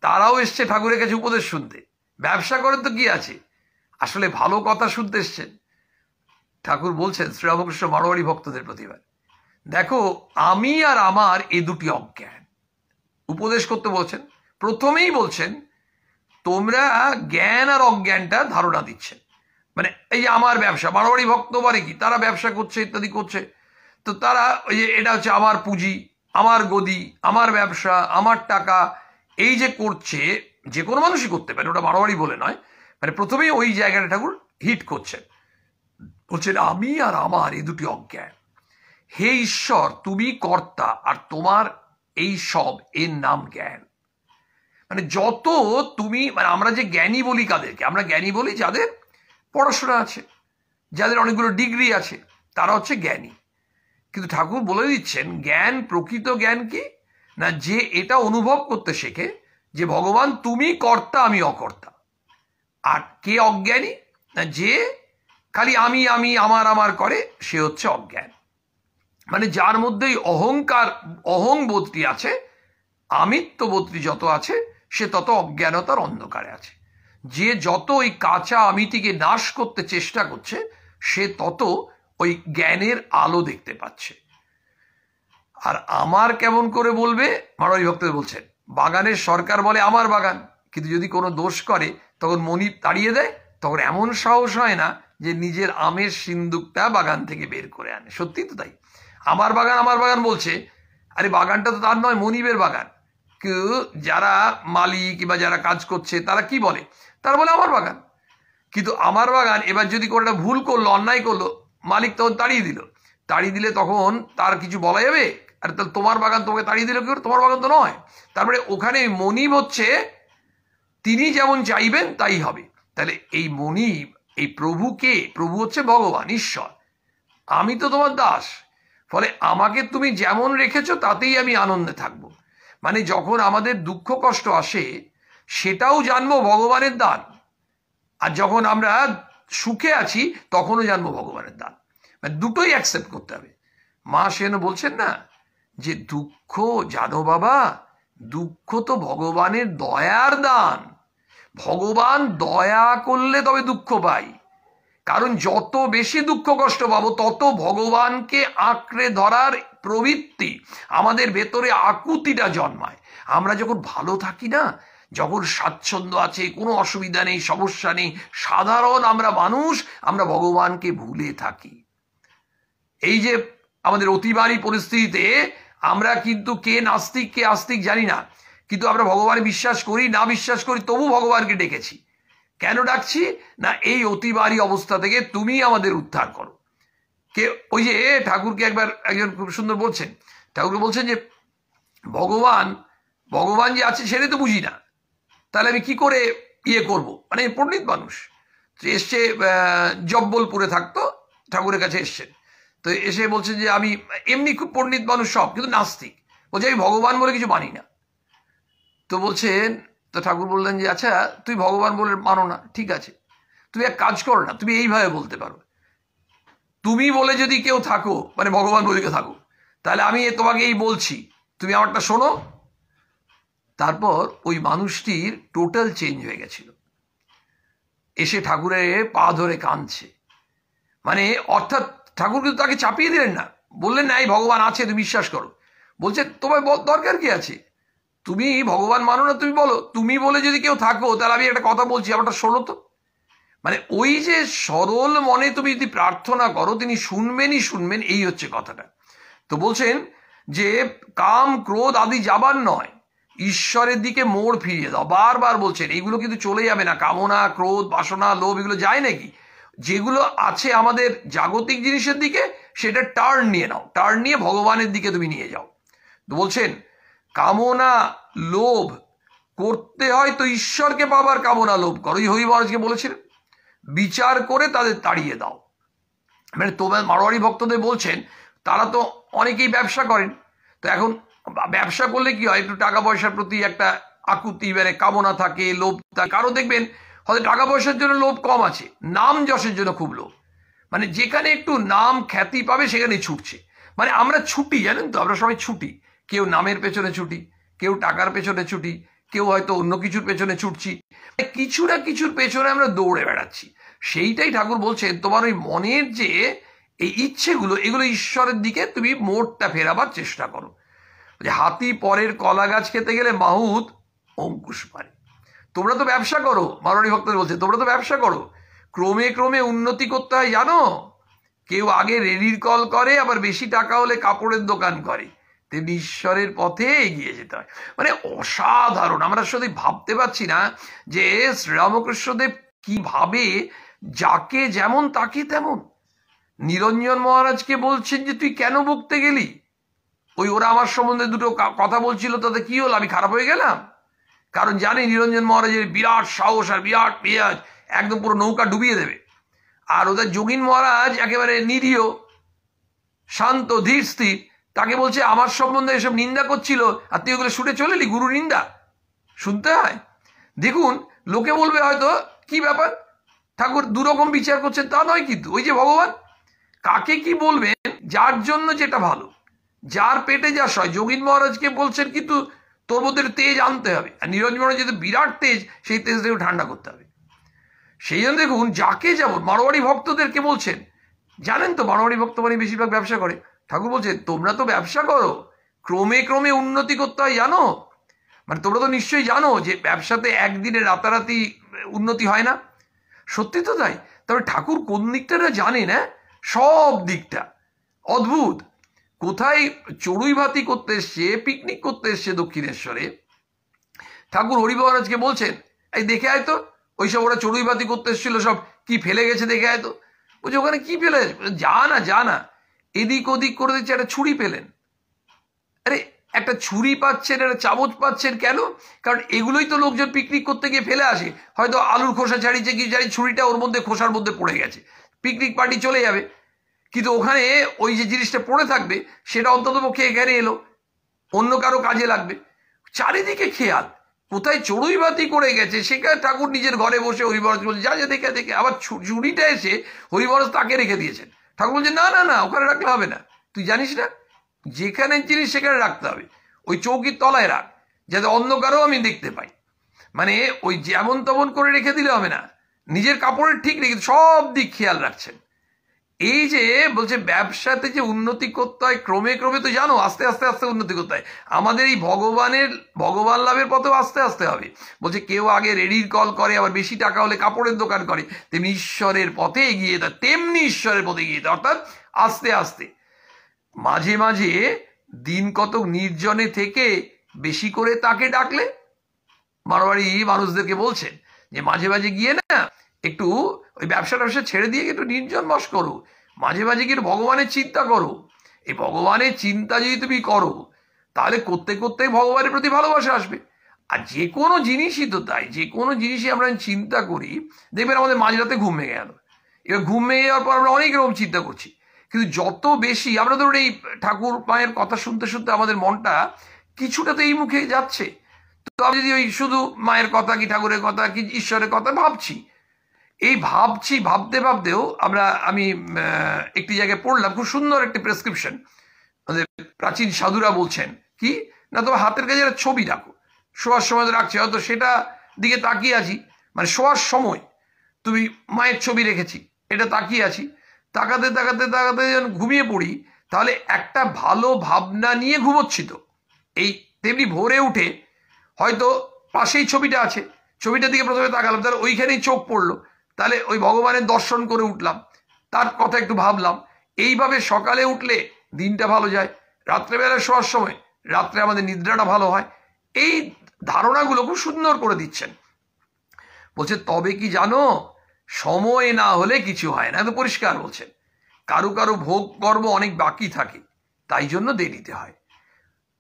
তারাও এসছে ঠাকুরের কাছে উপদেশ শুনতে। ব্যবসা করেন তো কি আছে, আসলে ভালো কথা শুনতে এসছেন। ঠাকুর বলছেন শ্রীরামকৃষ্ণ মারোয়ারি ভক্তদের প্রতিবার, দেখো আমি আর আমার এই দুটি অজ্ঞান। উপদেশ করতে বলছেন, প্রথমেই বলছেন তোমরা জ্ঞান আর অজ্ঞানটা ধারণা দিচ্ছেন। মানে এই যে আমার ব্যবসা, মারোয়ারি ভক্ত মানে কি, তারা ব্যবসা করছে ইত্যাদি করছে, তো তারা ওই যে এটা হচ্ছে আমার পুঁজি, আমার গদি, আমার ব্যবসা, আমার টাকা, এই যে করছে, যে কোনো মানুষই করতে পারে, ওটা মারোয়ারি বলে নয়। মানে প্রথমেই ওই জায়গাটা ঠাকুর হিট করছেন, বলছেন আমি আর আমার এই দুটি অজ্ঞান। হে ঈশ্বর তুমি কর্তা, আর তোমার এই সব এর নাম জ্ঞান। মানে যত তুমি, মানে আমরা যে জ্ঞানী বলি কাদেরকে, আমরা জ্ঞানী বলি যাদের পড়াশোনা আছে, যাদের অনেকগুলো ডিগ্রি আছে, তারা হচ্ছে জ্ঞানী। কিন্তু ঠাকুর বলে দিচ্ছেন জ্ঞান, প্রকৃত জ্ঞান কি না, যে এটা অনুভব করতে শেখে যে ভগবান তুমি কর্তা আমি অকর্তা। আর কে অজ্ঞানী না, যে খালি আমি আমি আমার আমার করে, সে হচ্ছে অজ্ঞান। মানে যার মধ্যে অহংকার, অহংবোধটি আছে, আমিত্ববোধটি যত আছে, সে তত অজ্ঞানতার অন্ধকারে আছে। যে যত ওই কাঁচা আমিটিকে নাশ করতে চেষ্টা করছে, সে তত ওই জ্ঞানের আলো দেখতে পাচ্ছে। আর আমার কেমন করে বলবে? মারোয়ারি ভক্তদের বলছেন, বাগানের সরকার বলে আমার বাগান, কিন্তু যদি কোনো দোষ করে তখন মনিব তাড়িয়ে দেয়, তখন এমন সাহস হয় না যে নিজের আমের সিন্দুকটা বাগান থেকে বের করে আনে। সত্যি তো তাই, আমার বাগান বলছে, আরে বাগানটা তো তার নয়, মনিবের বাগান। কেউ যারা মালিক কিংবা যারা কাজ করছে তারা কি বলে? তারা বলে আমার বাগান। কিন্তু আমার বাগান এবার যদি কোনো একটা ভুল করলো, অন্যায় করলো, মালিক তখন তাড়িয়ে দিলে তখন তার কিছু বলা যাবে? আর তাহলে তোমার বাগান তোমাকে তাড়িয়ে দিল কি করে? তোমার বাগান তো নয়। তারপরে ওখানে মনিব হচ্ছে তিনি যেমন চাইবেন তাই হবে। তাহলে এই মনিব, এই প্রভুকে, প্রভু হচ্ছে ভগবান ঈশ্বর, আমি তো তোমার দাস, ফলে আমাকে তুমি যেমন রেখেছো তাতেই আমি আনন্দে থাকবো। মানে যখন আমাদের দুঃখ কষ্ট আসে সেটাও জানবো ভগবানের দান, আর যখন আমরা সুখে আছি তখনও জানবো ভগবানের দান। মানে দুটোই অ্যাকসেপ্ট করতে হবে। মা সেন বলছেন না যে দুঃখ জানো বাবা, দুঃখ তো ভগবানের দয়ার দান। ভগবান দয়া করলে তবে দুঃখ পাই, কারণ যত বেশি দুঃখ কষ্ট পাবো তত ভগবানকে আঁকড়ে ধরার প্রবৃত্তি আমাদের ভেতরে, আকুতিটা জন্মায়। আমরা যখন ভালো থাকি না, যখন স্বাচ্ছন্দ্য আছে, কোনো অসুবিধা নেই, সমস্যা নেই, সাধারণ আমরা মানুষ, আমরা ভগবানকে ভুলে থাকি। এই যে আমাদের অতিবারী পরিস্থিতিতে আমরা কিন্তু কে নাস্তিক কে আস্তিক জানি না, কিন্তু আমরা ভগবানে বিশ্বাস করি না বিশ্বাস করি তবু ভগবানকে ডেকেছি। কেন ডাকছি না? এই অতিবারী অবস্থা থেকে তুমি আমাদের উদ্ধার করো। কে ওই যে ঠাকুরকে একবার একজন খুব সুন্দর বলছেন, ঠাকুর বলছেন যে ভগবান যে আছে সেটাই তো বুঝি না, তাহলে আমি কি করে ইয়ে করব? মানে পণ্ডিত মানুষ এসছে, জব্বলপুরে থাকতো, ঠাকুরের কাছে এসছেন, তো এসে বলছেন যে আমি এমনি খুব পণ্ডিত মানুষ সব, কিন্তু নাস্তিক, বলছে আমি ভগবান বলে কিছু মানি না। তো বলছেন, তো ঠাকুর বললেন যে আচ্ছা তুই ভগবান বলে মানো না, ঠিক আছে, তুমি এক কাজ করো না, তুমি এইভাবে বলতে পারো, তুমি বলে যদি কেউ থাকো, মানে ভগবান বলে কেউ থাকো, তাহলে আমি তোমাকে এই বলছি, তুমি আমারটা শোনো। তারপর ওই মানুষটির টোটাল চেঞ্জ হয়ে গেছিল, এসে ঠাকুরের পা ধরে কাঁদছে। মানে অর্থাৎ ঠাকুর কিন্তু তাকে চাপিয়ে দিলেন না, বললেন না এই ভগবান আছে তুমি বিশ্বাস করো, বলছে তোমার দরকার কি আছে, তুমি ভগবান মানো না, তুমি বলো, তুমি বলে যদি কেউ থাকো তাহলে আমি একটা কথা বলছি, আমারটা শোনো তো। মানে ওই যে সরল মনে তুমি যদি প্রার্থনা করো তিনি শুনবেন, এই হচ্ছে কথাটা। তো বলছেন যে কাম ক্রোধ আদি যাবার নয়, ঈশ্বরের দিকে মোড় ফিরিয়ে দাও। বারবার বলছেন এইগুলো কিন্তু চলে যাবে না, কামনা ক্রোধ বাসনা লোভ এগুলো যায় নাকি? যেগুলো আছে আমাদের জাগতিক জিনিসের দিকে সেটা টার্ন নিয়ে নাও, টার্ন নিয়ে ভগবানের দিকে তুমি নিয়ে যাও। তো বলছেন কামনা লোভ করতে হয় তো ঈশ্বরকে পাবার কামনা লোভ করো। হরি মহারাজকে বলেছিলেন বিচার করে তাদের তাড়িয়ে দাও। মানে তোমার মারোয়ারি ভক্তদের বলছেন তারা তো অনেকেই ব্যবসা করেন, তো এখন ব্যবসা করলে কি হয়, একটু টাকা পয়সার প্রতি একটা আকুতি, মানে কামনা থাকে, লোভ থাকে। কারো দেখবেন হয়তো টাকা পয়সার জন্য লোভ কম আছে, নাম যশের জন্য খুব লোভ, মানে যেখানে একটু নাম খ্যাতি পাবে সেখানে ছুটছে। মানে আমরা ছুটি, জানেন তো, আমরা সবাই ছুটি, কেউ নামের পেছনে ছুটি, কেউ টাকার পেছনে ছুটি, কেউ হয়তো অন্য কিছুর পেছনে ছুটছি, কিছু না কিছুর পেছনে আমরা দৌড়ে বেড়াচ্ছি। সেইটাই ঠাকুর বলছেন তোমার ওই মনের যে এই ইচ্ছেগুলো, এগুলো ঈশ্বরের দিকে তুমি মোড়টা ফেরাবার চেষ্টা করো। যে হাতি পরের কলা গাছ খেতে গেলে মাহুত অঙ্কুশ পারে। তোমরা তো ব্যবসা করো, মারোয়ারি ভক্তদের বলছে তোমরা তো ব্যবসা করো, ক্রমে ক্রমে উন্নতি করতে হয় জানো। কেউ আগে রেডির কল করে, আবার বেশি টাকা হলে কাপড়ের দোকান করে, তেমনি ঈশ্বরের পথে এগিয়ে যেতে হয়। মানে অসাধারণ, আমরা শুধু ভাবতে পারছি না যে শ্রীরামকৃষ্ণদেব কিভাবে যাকে যেমন তাকে তেমন। নিরঞ্জন মহারাজকে বলছেন যে তুই কেন বকতে গেলি, ওই ওরা আমার সম্বন্ধে দুটো কথা বলছিল, তাতে কি হলো, আমি খারাপ হয়ে গেলাম? কারণ জানি নিরঞ্জন মহারাজের বিরাট সাহস আর বিরাট পেঁয়াজ, একদম পুরো নৌকা ডুবিয়ে দেবে। আর ওদের যোগীন মহারাজ একেবারে নিরীহ শান্ত ধীর স্থির, তাকে বলছে আমার সম্বন্ধে এসব নিন্দা করছিল আর তুই ওগুলো শুনে চলে এলি, গুরু নিন্দা শুনতে হয়। দেখুন লোকে বলবে হয়তো কি ব্যাপার, ঠাকুর দুরকম বিচার করছেন তা নয়, কিন্তু ওই যে ভগবান কাকে কি বলবেন, যার জন্য যেটা ভালো, যার পেটে যা সয়। যোগীন মহারাজকে বলছেন কিন্তু তোর মধ্যে তেজ আনতে হবে, আর নিরঞ্জন মহারাজ যেহেতু বিরাট তেজ, সেই তেজটাকে ঠান্ডা করতে হবে। সেই জন্য দেখুন যাকে যেমন, মারোয়ারি ভক্তদেরকে বলছেন জানেন তো বারোয়ারি ভক্তবাণী বেশিরভাগ ব্যবসা করে। ঠাকুর বলছে তোমরা তো ব্যবসা করো, ক্রমে ক্রমে উন্নতি করতে হয় জানো, মানে তোমরা তো নিশ্চয়ই জানো যে ব্যবসাতে একদিনে রাতারাতি উন্নতি হয় না। সত্যি তো তাই। তবে ঠাকুর কোন দিকটা জানে না, সব দিকটা অদ্ভুত। কোথায় চড়ুই ভাতি করতে এসছে, পিকনিক করতে এসছে দক্ষিণেশ্বরে, ঠাকুর হরি মহারাজকে বলছেন এই দেখে আয় তো ওইসব ওরা চড়ুই ভাতি করতে এসেছিল সব কি ফেলে গেছে দেখে আয় তো। বলছে ওখানে কি ফেলে যা না এদিক ওদিক করে দিচ্ছে, একটা ছুরি পেলেন। আরে একটা ছুরি পাচ্ছেন, একটা চামচ পাচ্ছেন কেন? কারণ এগুলোই তো লোকজন পিকনিক করতে গিয়ে ফেলে আসে। হয়তো আলুর খোসা ছাড়িয়েছে কি ছাড়ি, ছুরিটা ওর মধ্যে খোসার মধ্যে পড়ে গেছে, পিকনিক পার্টি চলে যাবে, কিন্তু ওখানে ওই যে জিনিসটা পড়ে থাকবে সেটা অন্তত পক্ষে এখানে এলো, অন্য কারো কাজে লাগবে। চারিদিকে খেয়াল, কোথায় চড়ুই বাতি করে গেছে সেখানে ঠাকুর নিজের ঘরে বসে হরিবরজ বলছে যা যা দেখে দেখে। আবার ছুরিটা এসে হরিবরজ তাকে রেখে দিয়েছেন। ঠাকুর বলছে না না না ওখানে রাখলে হবে না, তুই জানিস না যেখানে জিনিস সেখানে রাখতে হবে, ওই চৌকির তলায় রাখ যাতে অন্ধকারও আমি দেখতে পাই। মানে ওই যেমন তেমন করে রেখে দিলে হবে না, নিজের কাপড়ের ঠিক রেখে সব দিক খেয়াল রাখছেন। এই যে বলছে ব্যবসাতে যে উন্নতি করতে হয় ক্রমে ক্রমে, তো জানো আস্তে আস্তে আস্তে উন্নতি করতে হয়। আমাদের এই ভগবান লাভের পথেও আস্তে আস্তে হবে। বলছে কেউ আগে রেডির কল করে, আবার বেশি টাকা হলে কাপড়ের দোকান করে, তেমনি ঈশ্বরের পথে এগিয়ে যেতে, তেমনি ঈশ্বরের পথে এগিয়ে যেতে, অর্থাৎ আস্তে আস্তে। মাঝে মাঝে দিন কতক নির্জনে থেকে বেশি করে তাকে ডাকলে, বারোয়ারি মানুষদেরকে বলছেন যে মাঝে মাঝে গিয়ে না একটু ওই ব্যবসা ছেড়ে দিয়ে একটু নির্জন বাস করো, মাঝে মাঝে গিয়ে ভগবানের চিন্তা করো। এই ভগবানের চিন্তা যদি তুমি করো তাহলে করতে করতে ভগবানের প্রতি ভালোবাসা আসবে। আর যে কোনো জিনিসই তো তাই, যে কোনো জিনিসই আমরা চিন্তা করি দেখবেন আমাদের মাঝরাতে ঘুম ভেঙে গেল। এবার ঘুম ভেঙে যাওয়ার পর আমরা অনেক রকম চিন্তা করছি, কিন্তু যত বেশি আমরা ধরুন এই ঠাকুর মায়ের কথা শুনতে শুনতে আমাদের মনটা কিছুটা তো এই মুখে যাচ্ছে। তো আমি যদি ওই শুধু মায়ের কথা কি ঠাকুরের কথা কি ঈশ্বরের কথা ভাবছি, এই ভাবতে ভাবতেও আমি একটি জায়গায় পড়লাম খুব সুন্দর একটি প্রেসক্রিপশন। আমাদের প্রাচীন সাধুরা বলছেন কি না, তোমার হাতের কাছে একটা ছবি রাখো, শোয়ার সময় রাখছি হয়তো সেটা দিকে তাকিয়ে আছি, মানে শোয়ার সময় তুমি মায়ের ছবি রেখেছি এটা তাকিয়ে আছি, তাকাতে তাকাতে তাকাতে যখন ঘুমিয়ে পড়ি তাহলে একটা ভালো ভাবনা নিয়ে ঘুমোচ্ছি। তো এই তেমনি ভোরে উঠে হয়তো পাশেই ছবিটা আছে, ছবিটার দিকে প্রথমে তাকালাম, তাহলে ওইখানেই চোখ পড়লো, তাহলে ওই ভগবানের দর্শন করে উঠলাম, তার কথা একটু ভাবলাম। এইভাবে সকালে উঠলে দিনটা ভালো যায়, রাত্রেবেলা শোয়ার সময় রাত্রে আমাদের নিদ্রাটা ভালো হয়। এই ধারণাগুলো খুব সুন্দর করে দিচ্ছেন। বলছে তবে কি জানো, সময় না হলে কিছু হয় না, তো পরিষ্কার বলছেন। কারো কারো ভোগ কর্ম অনেক বাকি থাকে, তাই জন্য দেরিতে হয়।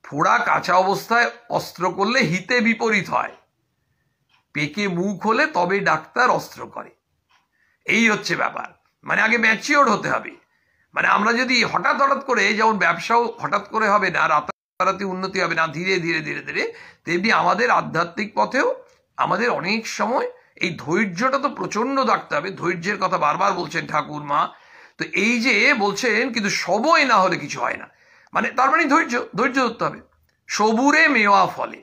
ফোড়া কাঁচা অবস্থায় অস্ত্র করলে হিতে বিপরীত হয়, পেকে মুখ হলে তবে ডাক্তার অস্ত্র করে। এই হচ্ছে ব্যাপার, মানে আগে ম্যাচিওর হতে হবে। মানে আমরা যদি হঠাৎ করে, যেমন ব্যবসাও হঠাৎ করে হবে না, রাতারাতি উন্নতি হবে না, ধীরে ধীরে ধীরে ধীরে, তেমনি আমাদের আধ্যাত্মিক পথেও আমাদের অনেক সময় এই ধৈর্যটা তো প্রচন্ড রাখতে হবে। ধৈর্যের কথা বারবার বলছেন ঠাকুর মা। তো এই যে বলছেন কিন্তু সময় না হলে কিছু হয় না, মানে তার মানে ধৈর্য ধরতে হবে। সবুরে মেওয়া ফলে।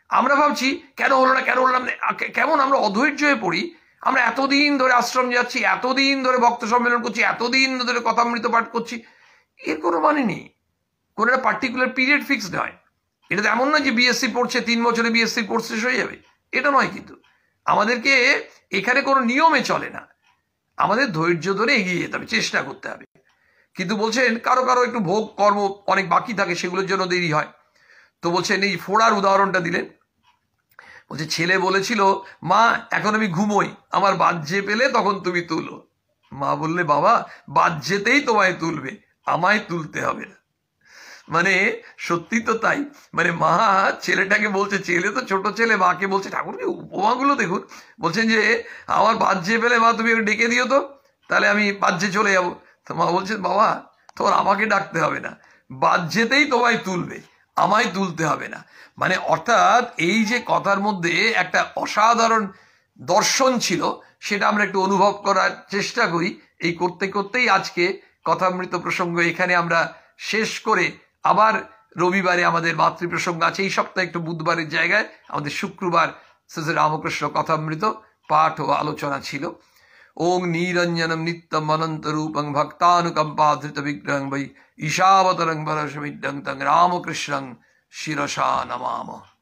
আমরা ভাবছি কেন হলো না কেমন আমরা অধৈর্য হয়ে পড়ি। আমরা এতদিন ধরে আশ্রম যাচ্ছি, এতদিন ধরে ভক্ত সম্মেলন করছি, এতদিন ধরে কথামৃত পাঠ করছি, এর কোনো মানে নেই, কোনো একটা পার্টিকুলার পিরিয়ড ফিক্সড নয়। এটা তো এমন নয় যে বিএসসি পড়ছে 3 বছরে বিএসসি কোর্স শেষ হয়ে যাবে, এটা নয়। কিন্তু আমাদেরকে এখানে কোনো নিয়মে চলে না, আমাদের ধৈর্য ধরে এগিয়ে যেতে হবে, চেষ্টা করতে হবে। কিন্তু বলছেন কারো কারো একটু ভোগ কর্ম অনেক বাকি থাকে, সেগুলোর জন্য দেরি হয়। তো বলছেন এই ফোড়ার উদাহরণটা দিলেন। বলছে ছেলে বলেছিল মা এখন আমি ঘুমোই, আমার বাজ্যে পেলে তখন তুমি তুলো। মা বললে বাবা বাজ্যেতেই তোমায় তুলবে, আমায় তুলতে হবে না। মানে সত্যি তো তাই, মানে মা ছেলেটাকে বলছে, ছেলে তো ছোট ছেলে, মাকে বলছে, ঠাকুরকে উপমাগুলো দেখুন, বলছেন যে আমার বাজ্যে পেলে মা তুমি ডেকে দিও তো, তাহলে আমি বাজ্যে চলে যাবো। তো মা বলছেন বাবা তোমার আমাকে ডাকতে হবে না, বাজ্যেতেই তোমায় তুলবে, আমায় তুলতে হবে না। মানে অর্থাৎ এই যে কথার মধ্যে একটা অসাধারণ দর্শন ছিল, সেটা আমরা একটু অনুভব করার চেষ্টা করি। এই করতে করতেই আজকে কথামৃত প্রসঙ্গ এখানে আমরা শেষ করে, আবার রবিবারে আমাদের মাতৃপ্রসঙ্গ আছে, এই সপ্তাহে একটু বুধবারের জায়গায় আমাদের শুক্রবার শ্রী রামকৃষ্ণ কথামৃত পাঠ ও আলোচনা ছিল। ओं नीरंजनम नित्यम अनंत रूपं भक्तानुकंपाधृत विग्रहं वै ईशावतरं परशमिड्डं तं रामकृष्णं शिरसा नमामः।